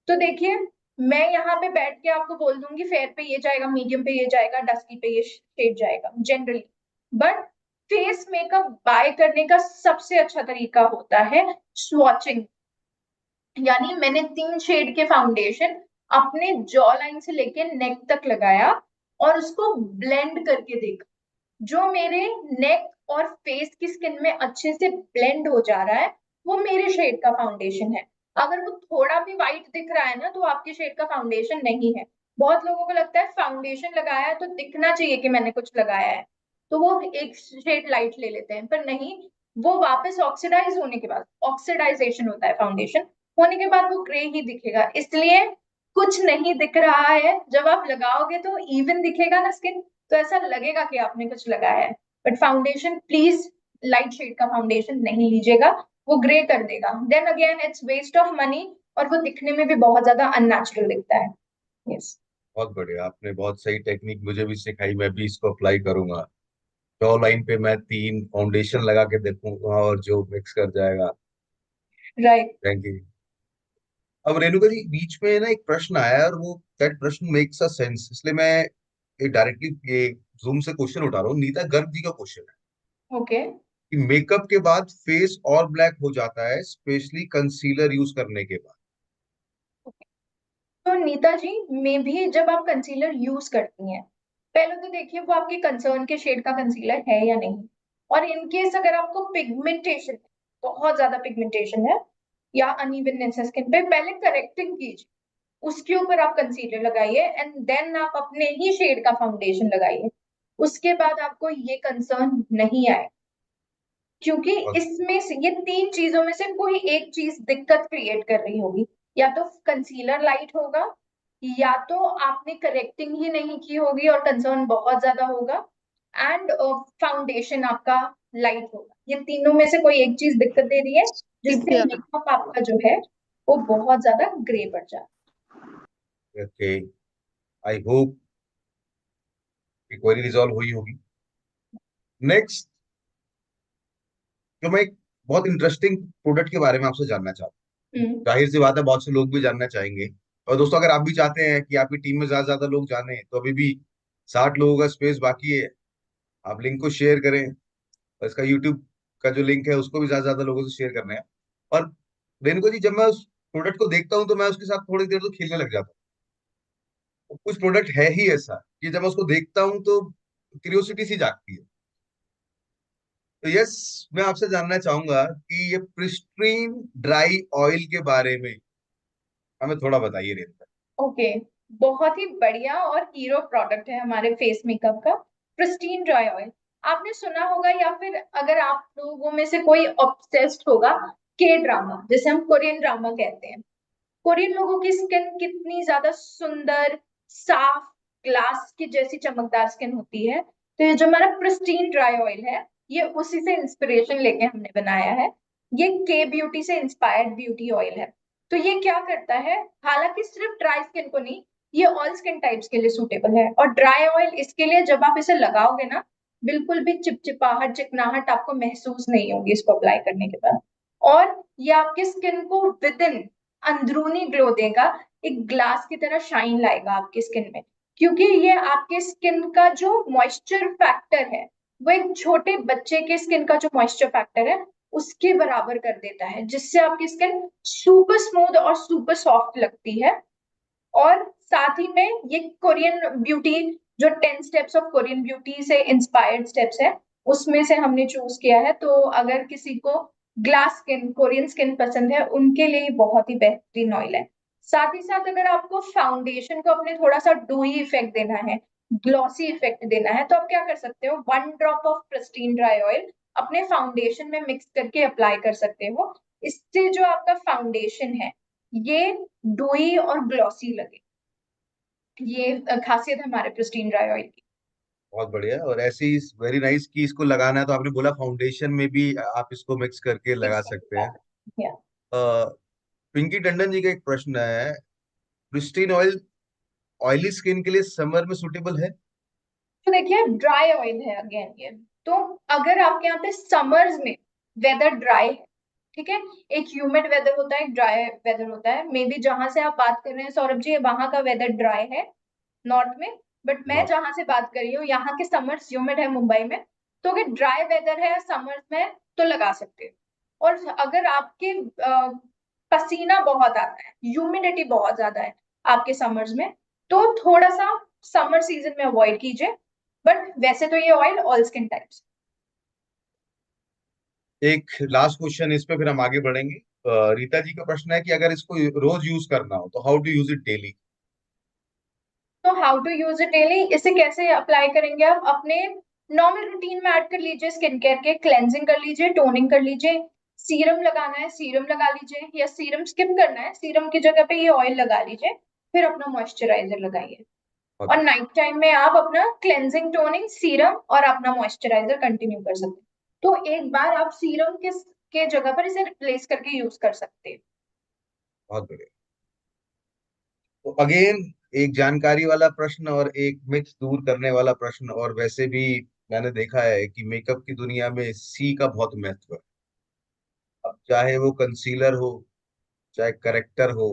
तो देखिए, मैं यहाँ पे बैठ के आपको बोल दूंगी फेयर पे ये जाएगा, मीडियम पे ये जाएगा, डस्की पे ये शेड जाएगा generally. But face makeup bye करने का सबसे अच्छा तरीका होता है स्वॉचिंग। यानी मैंने 3 शेड के फाउंडेशन अपने जॉ लाइन से लेके नेक तक लगाया और उसको ब्लेंड करके देखा। जो मेरे नेक और फेस की स्किन में अच्छे से ब्लेंड हो जा रहा है वो मेरे शेड का फाउंडेशन है। अगर वो थोड़ा भी वाइट दिख रहा है ना तो आपके शेड का फाउंडेशन नहीं है। बहुत लोगों को लगता है फाउंडेशन लगाया है तो दिखना चाहिए कि मैंने कुछ लगाया है, तो वो एक शेड लाइट ले लेते हैं, पर नहीं। वो वापस ऑक्सीडाइज होने के बाद, ऑक्सीडाइजेशन होता है फाउंडेशन होने के बाद, वो ग्रे ही दिखेगा। इसलिए कुछ नहीं दिख रहा है, जब आप लगाओगे तो इवन दिखेगा ना स्किन, तो ऐसा लगेगा कि आपने कुछ लगाया है। But foundation please light shade का फाउंडेशन नहीं लीजिएगा, वो ग्रे कर देगा। Then again it's waste of money और वो दिखने में भी बहुत ज्यादा अननेचुरल दिखता है। यस। बहुत बढ़िया, आपने बहुत सही टेक्निक मुझे भी सिखाई, मैं भी इसको अप्लाई करूंगा। जॉ लाइन पे मैं 3 फाउंडेशन लगा के देखूंगा और जो मिक्स कर जाएगा। राइट। Thank you. अब रेणुका जी, बीच में ना एक प्रश्न आया है और वो दैट प्रश्न मेक्स अ सेंस, इसलिए मैं डायरेक्टली ये जूम से क्वेश्चन उठा रहा हूँ। नीता गर्ग जी का क्वेश्चन है ओके। कि मेकअप के बाद फेस और ब्लैक हो जाता है, स्पेशली कंसीलर यूज करने के बाद। तो नीता जी, मे भी जब आप कंसीलर यूज करती हैं, पहले तो देखिए वो आपके कंसर्न के शेड का कंसीलर है या नहीं। और इन केस अगर आपको पिगमेंटेशन, बहुत ज्यादा पिगमेंटेशन है या अनइवननेस है स्किन पे, पहले करेक्टिंग कीजिए, उसके ऊपर आप कंसीलर लगाइए एंड देन आप अपने ही शेड का फाउंडेशन लगाइए। उसके बाद आपको ये कंसर्न नहीं आए, क्योंकि बहुत इसमें से ये 3 चीजों में से कोई एक चीज दिक्कत क्रिएट कर रही होगी। या तो कंसीलर लाइट होगा, या तो आपने करेक्टिंग ही नहीं की होगी और कंसर्न बहुत ज्यादा होगा, एंड फाउंडेशन आपका लाइट होगा। ये तीनों में से कोई एक चीज दिक्कत दे रही है जिससे मेकअप आपका जो है वो बहुत ज्यादा ग्रे पड़ जाए। ओके, आई होप कि क्वेरी रिजॉल्व हुई होगी। नेक्स्ट, जो मैं एक बहुत इंटरेस्टिंग प्रोडक्ट के बारे में आपसे जानना चाहता हूँ, हम्म। जाहिर सी बात है बहुत से लोग भी जानना चाहेंगे। और दोस्तों, अगर आप भी चाहते हैं कि आपकी टीम में ज्यादा से ज्यादा लोग जाने, तो अभी भी 60 लोगों का स्पेस बाकी है। आप लिंक को शेयर करें, और इसका यूट्यूब का जो लिंक है उसको भी ज्यादा से ज्यादा लोगों से शेयर करना है। और रेणुका जी, जब मैं उस प्रोडक्ट को देखता हूँ तो मैं उसके साथ थोड़ी देर तो खेलने लग जाता हूँ। कुछ प्रोडक्ट है ही ऐसा कि जब मैं उसको देखता हूँ तो क्यूरियोसिटी सी जागती है। तो यस, मैं आपसे जानना चाहूंगा कि ये प्रिस्ट्रीन ड्राई ऑयल के बारे में हमें थोड़ा बताइए रेणुका। ओके। बहुत ही बढ़िया और हीरो प्रोडक्ट है हमारे फेस मेकअप का, प्रिस्टीन ड्राई ऑयल। आपने सुना होगा, या फिर अगर आप लोगों में से कोई ऑब्सेस्ड होगा के ड्रामा, जिसे हम कोरियन ड्रामा कहते हैं। कोरियन लोगों की स्किन कितनी ज्यादा सुंदर, साफ, ग्लास की जैसी चमकदार स्किन होती है। तो ये जो हमारा प्रिस्टीन ड्राई ऑयल है, ये उसी से इंस्पिरेशन लेके हमने बनाया है। ये के ब्यूटी से इंस्पायर्ड ब्यूटी ऑयल है। तो ये क्या करता है, हालांकि सिर्फ ड्राई स्किन को नहीं, ये ऑल स्किन टाइप्स के लिए सूटेबल है। और ड्राई ऑयल इसके लिए, जब आप इसे लगाओगे ना, बिल्कुल भी चिपचिपाहट, चिकनाहट आपको महसूस नहीं होगी इसको अप्लाई करने के बाद। और ये आपकी स्किन को विद इन अंदरूनी ग्लो देगा, एक ग्लास की तरह शाइन लाएगा आपकी स्किन में। क्योंकि ये आपके स्किन का जो मॉइस्चर फैक्टर है, वो एक छोटे बच्चे के स्किन का जो मॉइस्चर फैक्टर है उसके बराबर कर देता है, जिससे आपकी स्किन सुपर स्मूथ और सुपर सॉफ्ट लगती है। और साथ ही में ये कोरियन ब्यूटी, जो 10 स्टेप्स ऑफ कोरियन ब्यूटी से इंस्पायर्ड स्टेप्स है, उसमें से हमने चूज किया है। तो अगर किसी को ग्लास स्किन, कोरियन स्किन पसंद है, उनके लिए बहुत ही बेहतरीन ऑयल है। साथ ही साथ अगर आपको फाउंडेशन को अपने थोड़ा सा डूई इफेक्ट देना है, ग्लॉसी इफेक्ट देना है, तो आप क्या कर सकते हो, 1 drop of pristine dry oil अपने फाउंडेशन में मिक्स करके अप्लाई कर सकते हो। इससे जो आपका फाउंडेशन है ये डोई और ग्लॉसी लगे। ये खासियत है हमारे प्रिस्टीन ड्राई ऑयल की। बहुत बढ़िया। और ऐसे ही वेरी नाइस कि इसको लगाना है तो आपने बोला फाउंडेशन में भी आप इसको मिक्स करके लगा सकते हैं। या पिंकी टंडन जी का एक प्रश्न है, प्रिस्टीन ऑयल ऑयली स्किन के लिए समर में सुटेबल है? तो देखिए ड्राई ऑयल है अगेन ये। तो अगर आपके यहाँ पे समर्स में वेदर ड्राई है, ठीक है, एक ह्यूमिड वेदर होता है, एक ड्राई वेदर होता है, मे बी जहां से आप बात कर रहे हैं सौरभ जी वहां का वेदर ड्राई है नॉर्थ में, बट मैं नॉट। जहां से बात कर रही हूँ यहाँ के समर्स ह्यूमिड है मुंबई में। तो अगर ड्राई वेदर है समर्स में तो लगा सकते हो। और अगर आपके पसीना बहुत आता है, ह्यूमिडिटी बहुत ज्यादा है आपके समर्स में, तो थोड़ा सा समर सीजन में अवॉइड कीजिए। बट वैसे तो ये ऑयल ऑल स्किन टाइप्स। एक लास्ट क्वेश्चन इस पे फिर हम आगे बढ़ेंगे। रीता जी का प्रश्न है कि अगर इसको रोज यूज करना हो तो how to use it daily. तो how to use it daily, इसे कैसे अप्लाई करेंगे आप अपने नॉर्मल रूटीन में ऐड कर लीजिए। स्किन केयर के क्लेंजिंग कर लीजिए, टोनिंग कर लीजिए, सीरम लगाना है सीरम लगा लीजिए, या सीरम स्किप करना है सीरम की जगह पे ये ऑयल लगा लीजिए, फिर अपना मॉइस्चराइजर लगाइए। बहुत और नाइट टाइम में आप अपना क्लेंजिंग टोनिंग सीरम और अपना मॉइस्चराइजर कंटिन्यू कर सकते हैं। तो एक बार आप सीरम के जगह पर इसे रिप्लेस करके यूज कर सकते हैं। बहुत बढ़िया। तो अगेन एक जानकारी वाला प्रश्न और एक मिथ दूर करने वाला प्रश्न। और वैसे भी मैंने देखा है कि मेकअप की दुनिया में सी का बहुत महत्व है। अब चाहे वो कंसीलर हो, चाहे करेक्टर हो,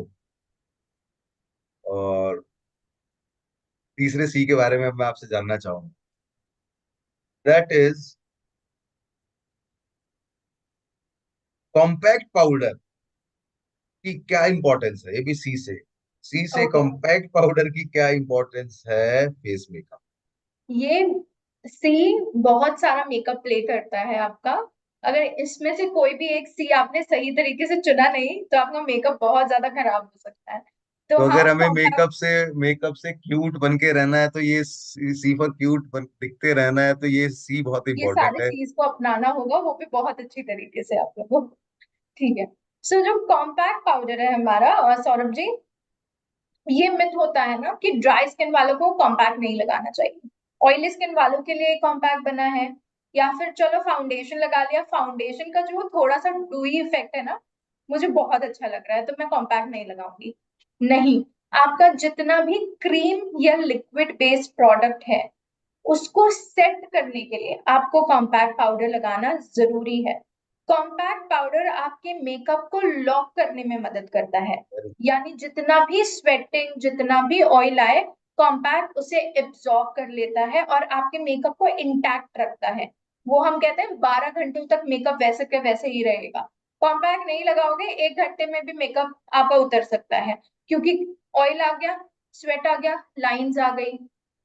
और तीसरे सी के बारे में मैं आपसे जानना चाहूंगा, दैट इज कॉम्पैक्ट पाउडर की क्या इंपॉर्टेंस है। ये भी सी से ओके, कॉम्पैक्ट पाउडर की क्या इंपॉर्टेंस है फेस मेकअप। ये सी बहुत सारा मेकअप प्ले करता है आपका। अगर इसमें से कोई भी एक सी आपने सही तरीके से चुना नहीं तो आपका मेकअप बहुत ज्यादा खराब हो सकता है। तो तो अगर हम हमें कॉम्पैक्ट, मेकअप से क्यूट बन के रहना है तो ये सी फॉर क्यूट बन दिखते रहना है तो ये सी बहुत ये इंपॉर्टेंट सारे है। चीज को अपनाना होगा, वो भी बहुत अच्छी तरीके से आप लोगों को। ठीक है। सो जो कॉम्पैक्ट पाउडर है हमारा सौरभ जी, ये मिथ होता है ना कि ड्राई स्किन वालों को कॉम्पैक्ट नहीं लगाना चाहिए, ऑयली स्किन वालों के लिए कॉम्पैक्ट बना है। या फिर चलो फाउंडेशन लगा लिया, फाउंडेशन का जो थोड़ा सा डूई इफेक्ट है ना, मुझे बहुत अच्छा लग रहा है तो मैं कॉम्पैक्ट नहीं लगाऊंगी। नहीं, आपका जितना भी क्रीम या लिक्विड बेस्ड प्रोडक्ट है उसको सेट करने के लिए आपको कॉम्पैक्ट पाउडर लगाना जरूरी है। कॉम्पैक्ट पाउडर आपके मेकअप को लॉक करने में मदद करता है, यानी जितना भी स्वेटिंग जितना भी ऑयल आए कॉम्पैक्ट उसे एब्जॉर्ब कर लेता है और आपके मेकअप को इंटैक्ट रखता है। वो हम कहते हैं 12 घंटे तक मेकअप वैसे के वैसे ही रहेगा। कॉम्पैक्ट नहीं लगाओगे 1 घंटे में भी मेकअप आपका उतर सकता है, क्योंकि ऑयल आ गया, स्वेट आ गया, लाइंस आ गई,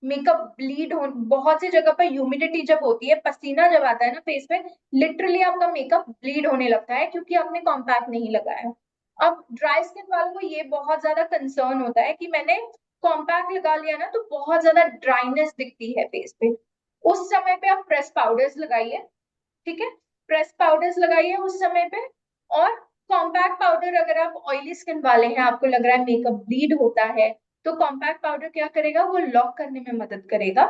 मेकअप ब्लीड हो। बहुत सी जगह पर ह्यूमिडिटी जब होती है, पसीना जब आता है ना फेस पे, लिटरली आपका मेकअप ब्लीड होने लगता है क्योंकि आपने कॉम्पैक्ट नहीं लगाया। अब ड्राई स्किन वालों को ये बहुत ज्यादा कंसर्न होता है कि मैंने कॉम्पैक्ट लगा लिया ना तो बहुत ज्यादा ड्राइनेस दिखती है फेस पे। उस समय पे आप प्रेस पाउडर्स लगाइए, ठीक है, प्रेस पाउडर्स लगाइए उस समय पे। और कॉम्पैक्ट पाउडर अगर आप ऑयली स्किन वाले हैं, आपको लग रहा है मेकअप ब्लीड होता है, तो कॉम्पैक्ट पाउडर क्या करेगा, वो लॉक करने में मदद करेगा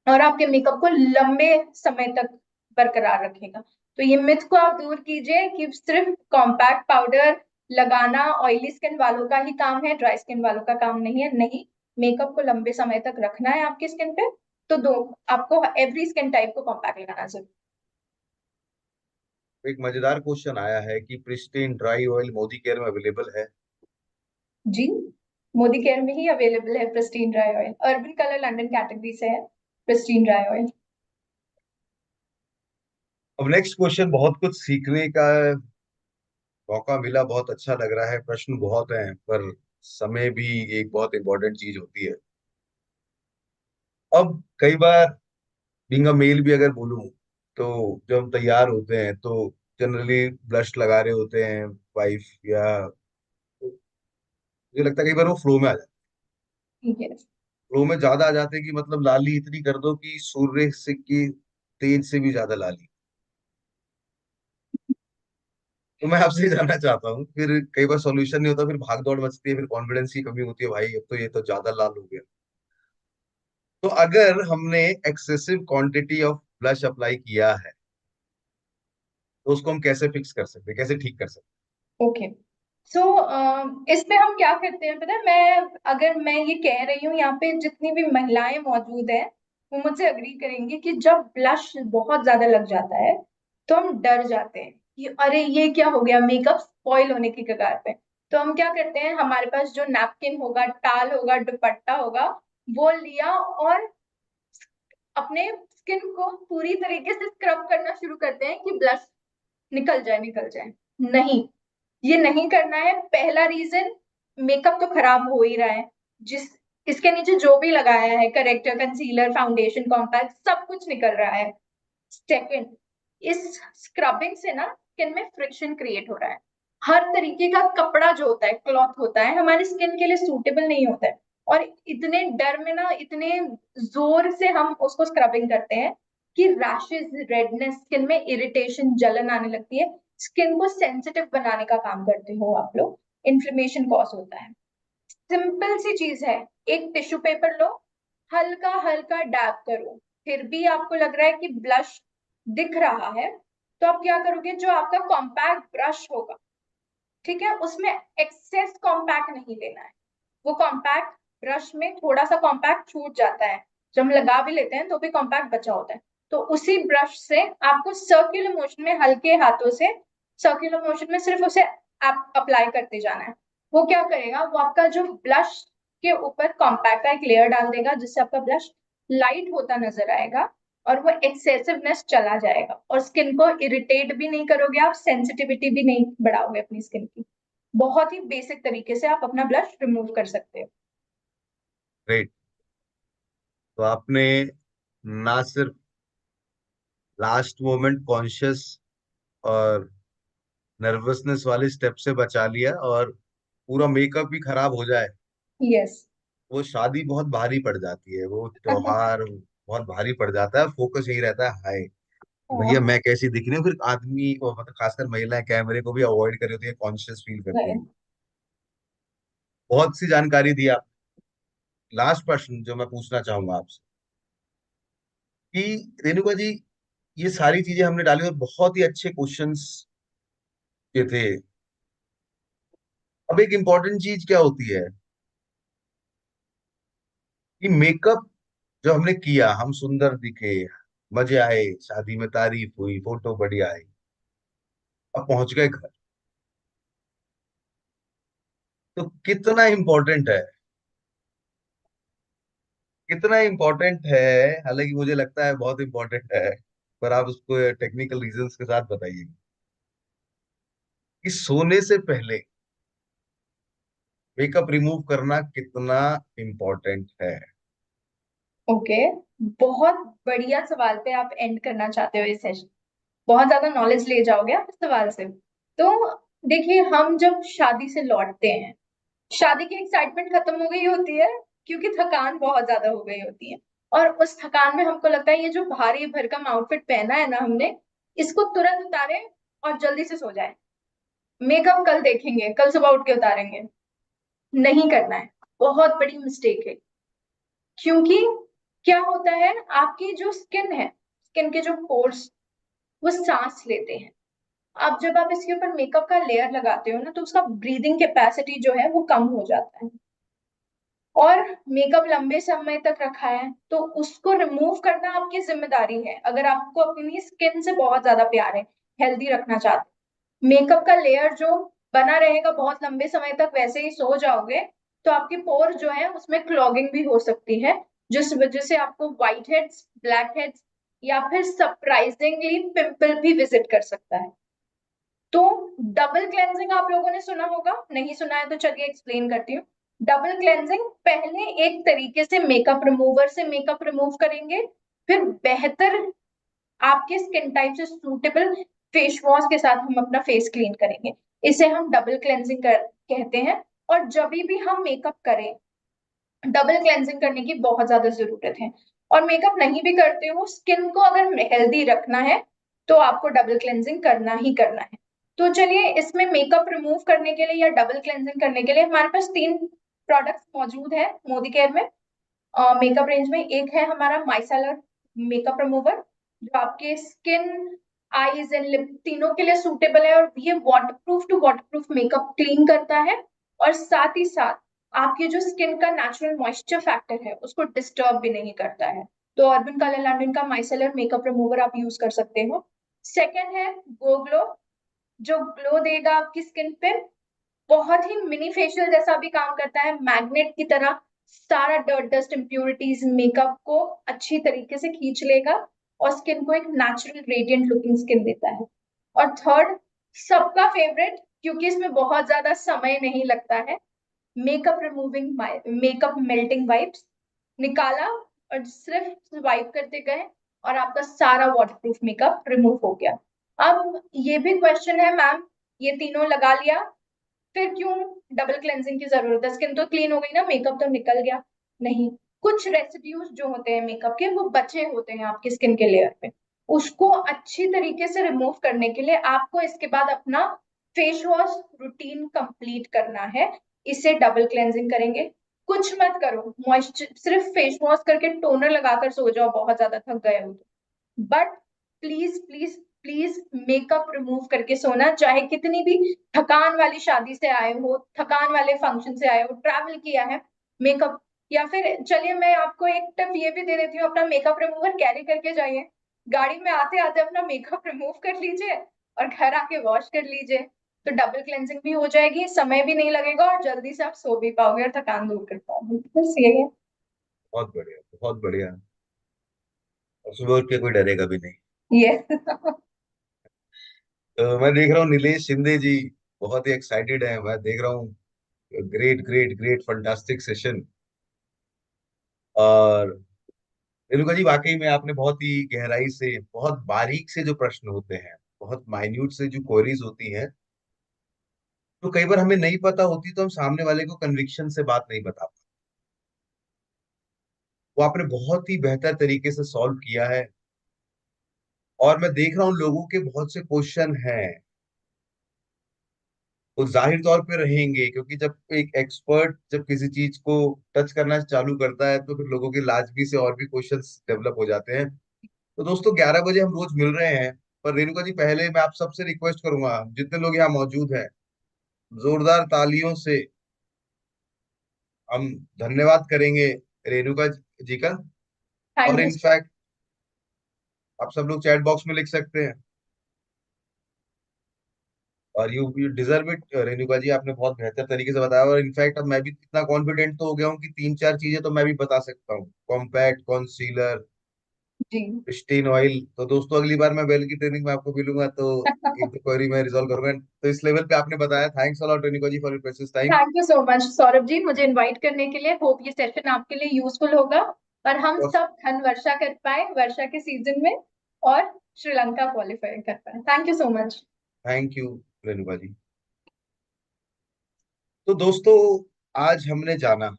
और आपके मेकअप को लंबे समय तक बरकरार रखेगा। तो ये मिथ को आप दूर कीजिए कि सिर्फ कॉम्पैक्ट पाउडर लगाना ऑयली स्किन वालों का ही काम है, ड्राई स्किन वालों का काम नहीं है। नहीं, मेकअप को लंबे समय तक रखना है आपकी स्किन पे, तो दो आपको एवरी स्किन टाइप को कॉम्पैक्ट लगाना जरूरी। एक मजेदार क्वेश्चन आया है कि pristine dry oil Modi care में अवेलेबल है। जी, मोदी केयर में ही अवेलेबल है Pristine dry oil, urban colour London category से है प्रेस्टीन ड्राई ऑयल। अब नेक्स्ट क्वेश्चन, बहुत कुछ सीखने का मौका मिला, बहुत अच्छा लग रहा है। प्रश्न बहुत हैं पर समय भी एक बहुत इंपॉर्टेंट चीज होती है। अब कई बार बीइंग अ मेल भी अगर बोलूं तो जब हम तैयार होते हैं तो जनरली ब्लश लगा रहे होते हैं वाइफ या, मुझे लगता है कई बार वो फ्लो में आ जाते हैं। ठीक है। फ्लो में ज्यादा आ जाते हैं कि मतलब लाली इतनी कर दो कि सूर्य से की तेज से भी ज्यादा लाली। तो मैं आपसे ये जानना चाहता हूँ, फिर कई बार सॉल्यूशन नहीं होता, फिर भाग दौड़ मचती है, फिर कॉन्फिडेंस की कमी होती है, भाई अब तो ये तो ज्यादा लाल हो गया। तो अगर हमने excessive quantity of blush apply किया है तो उसको हम कैसे फिक्स कर सकते हैं, कैसे ठीक कर सकते ओके। सो इसमें हम क्या करते हैं पता है, मैं अगर मैं ये कह रही हूँ यहाँ पे जितनी भी महिलाएं मौजूद हैं वो मुझसे अग्री करेंगे कि जब ब्लश बहुत ज्यादा लग जाता है तो हम डर जाते हैं कि अरे ये क्या हो गया, मेकअप स्पॉइल होने की कगार पे। तो हम क्या करते हैं, हमारे पास जो नैपकिन होगा, टाल होगा, दुपट्टा होगा, वो लिया और अपने स्किन को पूरी तरीके से स्क्रब करना शुरू करते हैं कि ब्लश निकल जाए निकल जाए। नहीं, ये नहीं करना है। पहला रीजन, मेकअप तो खराब हो ही रहा है, जिस इसके नीचे जो भी लगाया है, करेक्टर, कंसीलर, फाउंडेशन, कॉम्पैक्ट, सब कुछ निकल रहा है। सेकंड, इस स्क्रबिंग से ना स्किन में फ्रिक्शन क्रिएट हो रहा है। हर तरीके का कपड़ा जो होता है, क्लॉथ होता है, हमारी स्किन के लिए सूटेबल नहीं होता है। और इतने डर में ना, इतने जोर से हम उसको स्क्रबिंग करते हैं कि रैशेस, रेडनेस, स्किन में इरिटेशन, जलन आने लगती है। स्किन को सेंसिटिव बनाने का काम करते हो आप लोग, इन्फ्लेमेशन कॉज होता है। सिंपल सी चीज है, एक टिश्यू पेपर लो, हल्का हल्का डैब करो, फिर भी आपको लग रहा है कि ब्लश दिख रहा है, तो आप क्या करोगे, जो आपका कॉम्पैक्ट ब्रश होगा, ठीक है, उसमें एक्सेस कॉम्पैक्ट नहीं लेना है। वो कॉम्पैक्ट ब्रश में थोड़ा सा कॉम्पैक्ट छूट जाता है, जब हम लगा भी लेते हैं तो भी कॉम्पैक्ट बचा होता है। तो उसी ब्रश से आपको सर्कुलर मोशन में, हल्के हाथों से सर्कुलर मोशन में सिर्फ उसे आप अप्लाई करते जाना है। वो क्या करेगा, वो आपका जो ब्लश के ऊपर कॉम्पैक्ट का एक लेयर डाल देगा, जिससे आपका ब्लश लाइट होता नजर आएगा और वो एक्सेसिवनेस चला जाएगा, और स्किन को इरिटेट भी नहीं करोगे आप, सेंसिटिविटी भी नहीं बढ़ाओगे अपनी स्किन की। बहुत ही बेसिक तरीके से आप अपना ब्लश रिमूव कर सकते हो। ग्रेट। तो आपने ना सिर्फ लास्ट मोमेंट कॉन्शियस और नर्वसनेस वाले स्टेप से बचा लिया, और पूरा मेकअप भी खराब हो जाए, यस। वो शादी बहुत भारी पड़ जाती है, वो त्योहार बहुत भारी पड़ जाता है। फोकस यही रहता है, हाय भैया मैं कैसी दिख रही हूँ। फिर आदमी और मतलब खासकर महिलाएं कैमरे को भी अवॉइड कर रही होती है, कॉन्शियस फील करती है। बहुत सी जानकारी दी आप। लास्ट प्रश्न जो मैं पूछना चाहूंगा आपसे कि रेणुका जी, ये सारी चीजें हमने डाली और बहुत ही अच्छे क्वेश्चंस ये थे। अब एक इम्पॉर्टेंट चीज क्या होती है कि मेकअप जो हमने किया, हम सुंदर दिखे, मजे आए, शादी में तारीफ हुई, फोटो बढ़िया आई, अब पहुंच गए घर, तो कितना इम्पोर्टेंट है, कितना इम्पोर्टेंट है। हालांकि मुझे लगता है बहुत इम्पोर्टेंट है, पर आप उसको टेक्निकल रीजंस के साथ बताइए कि सोने से पहले मेकअप रिमूव करना कितना इम्पोर्टेंट है। ओके, बहुत बढ़िया सवाल पे आप एंड करना चाहते हो इस सेशन। बहुत ज्यादा नॉलेज ले जाओगे आप इस सवाल से। तो देखिए, हम जब शादी से लौटते हैं, शादी की एक्साइटमेंट खत्म हो गई होती है, क्योंकि थकान बहुत ज्यादा हो गई होती है। और उस थकान में हमको लगता है ये जो भारी भरकम आउटफिट पहना है ना हमने, इसको तुरंत उतारे और जल्दी से सो जाए। मेकअप कल देखेंगे, कल सुबह उठ के उतारेंगे। नहीं करना है, बहुत बड़ी मिस्टेक है। क्योंकि क्या होता है, आपकी जो स्किन है, स्किन के जो पोर्स, वो सांस लेते हैं। अब जब आप इसके ऊपर मेकअप का लेयर लगाते हो ना, तो उसका ब्रीदिंग कैपेसिटी जो है वो कम हो जाता है। और मेकअप लंबे समय तक रखा है तो उसको रिमूव करना आपकी जिम्मेदारी है, अगर आपको अपनी स्किन से बहुत ज्यादा प्यार है, हेल्दी रखना चाहते हैं। मेकअप का लेयर जो बना रहेगा बहुत लंबे समय तक, वैसे ही सो जाओगे तो आपके पोर जो है उसमें क्लॉगिंग भी हो सकती है, जिस वजह से आपको व्हाइट हेड्स, ब्लैक हेड्स, या फिर सरप्राइजिंगली पिंपल भी विजिट कर सकता है। तो डबल क्लेंजिंग आप लोगों ने सुना होगा, नहीं सुना है तो चलिए एक्सप्लेन करती हूँ। डबल क्लेंजिंग, पहले एक तरीके से मेकअप रिमूवर से मेकअप रिमूव करेंगे, फिर बेहतर आपके स्किन टाइप से सूटेबल फेस वॉश के साथ हम अपना फेस क्लीन करेंगे। इसे हम डबल क्लेंजिंग कहते हैं। और जब भी हम मेकअप करें, डबल क्लेंजिंग करने की बहुत ज्यादा जरूरत है। और मेकअप नहीं भी करते हो, स्किन को अगर हेल्दी रखना है तो आपको डबल क्लेंजिंग करना ही करना है। तो चलिए, इसमें मेकअप रिमूव करने के लिए या डबल क्लेंजिंग करने के लिए हमारे पास 3 प्रोडक्ट्स मौजूद है मोदी केयर में, मेकअप रेंज में। एक है हमारा माइसेलर मेकअप रिमूवर, जो आपके स्किन, आईज एंड लिप तीनों के लिए सूटेबल है, और ये waterproof to waterproof makeup clean करता है, और साथ ही साथ आपकी जो स्किन का नेचुरल मॉइस्चर फैक्टर है उसको डिस्टर्ब भी नहीं करता है। तो अर्बन कलर लैंडन का माइसेलर मेकअप रिमूवर आप यूज कर सकते हो। सेकंड है गो ग्लो, जो ग्लो देगा आपकी स्किन पे, बहुत ही मिनी फेशियल जैसा भी काम करता है, मैग्नेट की तरह सारा डर्ट डस्ट इम्प्यूरिटीज मेकअप को अच्छी तरीके से खींच लेगा और स्किन को एक नेचुरल रेडिएंट लुकिंग स्किन देता है। और थर्ड, सबका फेवरेट, क्योंकि इसमें बहुत ज्यादा समय नहीं लगता है, makeup removing makeup melting wipes, निकाला और सिर्फ वाइप करते गए और आपका सारा वाटरप्रूफ मेकअप रिमूव हो गया। अब ये भी क्वेश्चन है मैम, ये तीनों लगा लिया, फिर क्यों डबल क्लेंजिंग की जरूरत है? स्किन तो क्लीन हो गई ना, मेकअप तो निकल गया। नहीं, कुछ रेसिड्यूज जो होते हैं मेकअप के वो बचे होते हैं आपकी स्किन के लेयर पे, उसको अच्छी तरीके से रिमूव करने के लिए आपको इसके बाद अपना फेस वॉश रूटीन कंप्लीट करना है। इसे डबल क्लेंजिंग करेंगे, कुछ मत करो, मॉइस्चर सिर्फ फेस वॉश करके टोनर लगाकर सो जाओ बहुत ज्यादा थक गए हो तो, but please please please makeup remove करके सोना, चाहे कितनी भी थकान वाली शादी से आए हो, थकान वाले फंक्शन से आए हो, ट्रैवल किया है, मेकअप, या फिर चलिए मैं आपको एक टिप ये भी दे देती हूँ, अपना मेकअप रिमूवर कैरी करके जाइए, गाड़ी में आते आते अपना मेकअप रिमूव कर लीजिए और घर आके वॉश कर लीजिए, तो डबल क्लेंजिंग भी हो जाएगी, समय भी नहीं लगेगा और जल्दी से आप सो भी पाओगे और थकान दूर कर पाओगे। बस यही है। बहुत बढ़िया, बहुत बढ़िया। और सुबह उठ के कोई डरेगा भी नहीं। ये मैं देख रहा हूँ नीलेश शिंदे जी बहुत ही एक्साइटेड है, मैं देख रहा हूँ। Great great great fantastic session. और रेणुका जी, वाकई में आपने बहुत ही गहराई से, बहुत बारीक से जो प्रश्न होते हैं, बहुत माइन्यूट से जो क्वेरीज होती हैं, तो कई बार हमें नहीं पता होती तो हम सामने वाले को कन्विक्शन से बात नहीं बता पाते। वो आपने बहुत ही बेहतर तरीके से सॉल्व किया है। और मैं देख रहा हूँ लोगों के बहुत से क्वेश्चन हैं, वो जाहिर तौर पे रहेंगे, क्योंकि जब एक एक्सपर्ट जब किसी चीज को टच करना चालू करता है तो फिर लोगों की लाजमी से और भी क्वेश्चंस डेवलप हो जाते हैं। तो दोस्तों, 11 बजे हम रोज मिल रहे हैं, पर रेणुका जी पहले मैं आप सबसे रिक्वेस्ट करूंगा, जितने लोग यहाँ मौजूद हैं, जोरदार तालियों से हम धन्यवाद करेंगे रेणुका जी का। थैंक और यू। इनफैक्ट आप सब लोग चैट बॉक्स में लिख सकते हैं। और you deserve it Renuka ji, आपने बहुत बेहतर तरीके से बताया। और इनफैक्ट अब मैं भी इतना कॉन्फिडेंट तो हो गया हूँ कि 3-4 चीजें तो मैं भी बता सकता हूँ, कॉम्पैक्ट, कॉन्सीलर, जी प्रिस्टीन ऑयल। तो दोस्तों, अगली बार मैं बेल की ट्रेनिंग में आपको मिलूंगा तो एक दो क्वेरी मैं रिजॉल्व करूंगा। तो इस लेवल पे आपने बताया, thanks a lot Renuka ji for your precious time. Thank you so much Saurabh ji, मुझे इनवाइट करने के लिए। होप ये सेशन आपके लिए यूजफुल होगा और हम और सब धन वर्षा कर पाए वर्षा के सीजन में और श्रीलंका क्वालिफाई कर पाए। Thank you so much. Thank you Renuka ji. तो दोस्तों, आज हमने जाना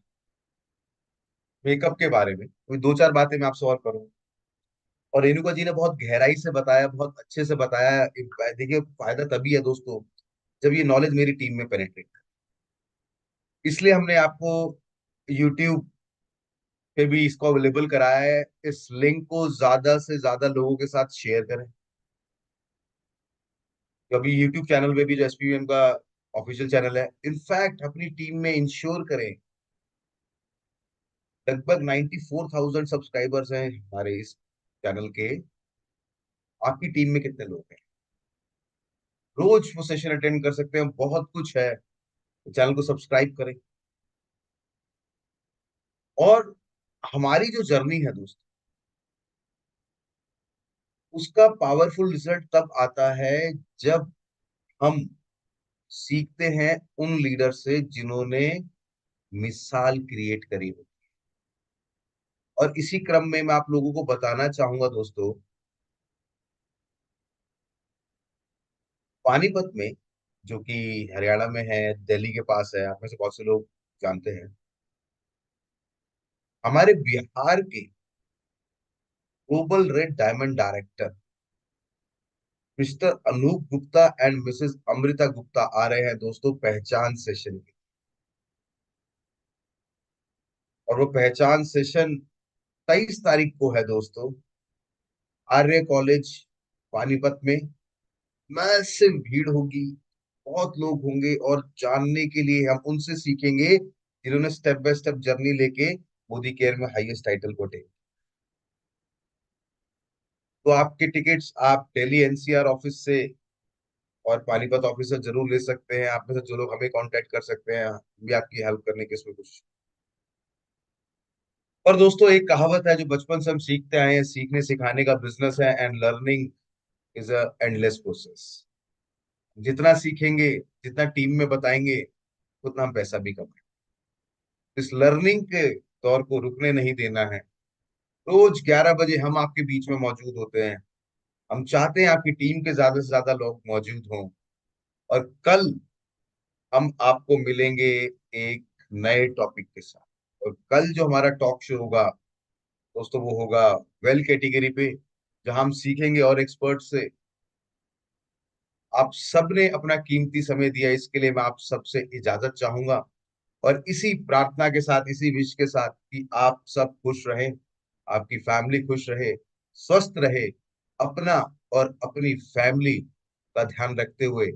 मेकअप के बारे में, कोई 2-4 बातें मैं आपसे और करूँ। और रेणुका जी ने बहुत गहराई से बताया, बहुत अच्छे से बताया। देखिए, फायदा तभी है दोस्तों जब ये नॉलेज मेरी टीम में पेनिट्रेट, इसलिए हमने आपको यूट्यूब पे भी इसको अवेलेबल कराया है। इस लिंक को ज्यादा से ज्यादा लोगों के साथ शेयर करें। अभी यूट्यूब चैनल पे भी जो एसपीवीएम का ऑफिशियल चैनल है, इनफैक्ट अपनी टीम में इंश्योर करें। लगभग 94,000 सब्सक्राइबर्स हैं हमारे इस चैनल के। आपकी टीम में कितने लोग हैं? रोज वो सेशन अटेंड कर सकते हैं, बहुत कुछ है। चैनल को सब्सक्राइब करें। और हमारी जो जर्नी है दोस्त, उसका पावरफुल रिजल्ट तब आता है जब हम सीखते हैं उन लीडर से जिन्होंने मिसाल क्रिएट करी हो। और इसी क्रम में मैं आप लोगों को बताना चाहूंगा दोस्तों, पानीपत में, जो कि हरियाणा में है, दिल्ली के पास है, आप में से बहुत से लोग जानते हैं, हमारे बिहार के global red diamond director mister Anoop Gupta and missus Amrita Gupta आ रहे हैं दोस्तों पहचान सेशन में। और वो पहचान सेशन 23 तारीख को है दोस्तों, आर्य कॉलेज पानीपत में। मैसिव भीड़ होगी, बहुत लोग होंगे, और जानने के लिए हम उनसे सीखेंगे जिन्होंने स्टेप बाय स्टेप जर्नी लेके मोदी केयर में हाईएस्ट टाइटल को टेक। तो आपके टिकट्स आप दिल्ली एनसीआर ऑफिस से और पानीपत ऑफिस से जरूर ले सकते हैं। आप में से जो लोग हमें कांटेक्ट कर सकते हैं, हम भी आपकी हेल्प करने के इसमें कुछ। और दोस्तों, एक कहावत है जो बचपन से हम सीखते आए हैं, सीखने सिखाने का बिजनेस है, and learning is a endless process. जितना सीखेंगे, जितना टीम में बताएंगे, उतना हम पैसा भी कमाएंगे। इस लर्निंग के दौर को रुकने नहीं देना है। रोज 11 बजे हम आपके बीच में मौजूद होते हैं। हम चाहते हैं आपकी टीम के ज्यादा से ज्यादा लोग मौजूद हों। और कल हम आपको मिलेंगे एक नए टॉपिक के साथ। और कल जो हमारा टॉक शो होगा दोस्तों, वो होगा वेल कैटेगरी पे, जहां हम सीखेंगे और एक्सपर्ट से। आप सबने अपना कीमती समय दिया, इसके लिए मैं आप सबसे इजाजत चाहूंगा। और इसी प्रार्थना के साथ, इसी विश के साथ कि आप सब खुश रहें, आपकी फैमिली खुश रहे, स्वस्थ रहे, अपना और अपनी फैमिली का ध्यान रखते हुए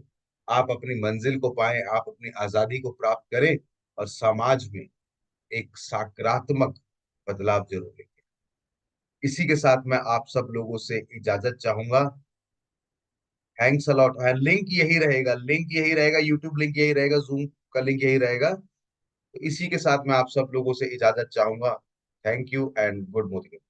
आप अपनी मंजिल को पाएं, आप अपनी आजादी को प्राप्त करें और समाज में एक सकारात्मक बदलाव जरूर लेंगे। इसी के साथ मैं आप सब लोगों से इजाजत चाहूंगा। Thanks a lot. लिंक यही रहेगा, लिंक यही रहेगा, यूट्यूब लिंक यही रहेगा, जूम का लिंक यही रहेगा। तो इसी के साथ मैं आप सब लोगों से इजाजत चाहूंगा। Thank you and good morning.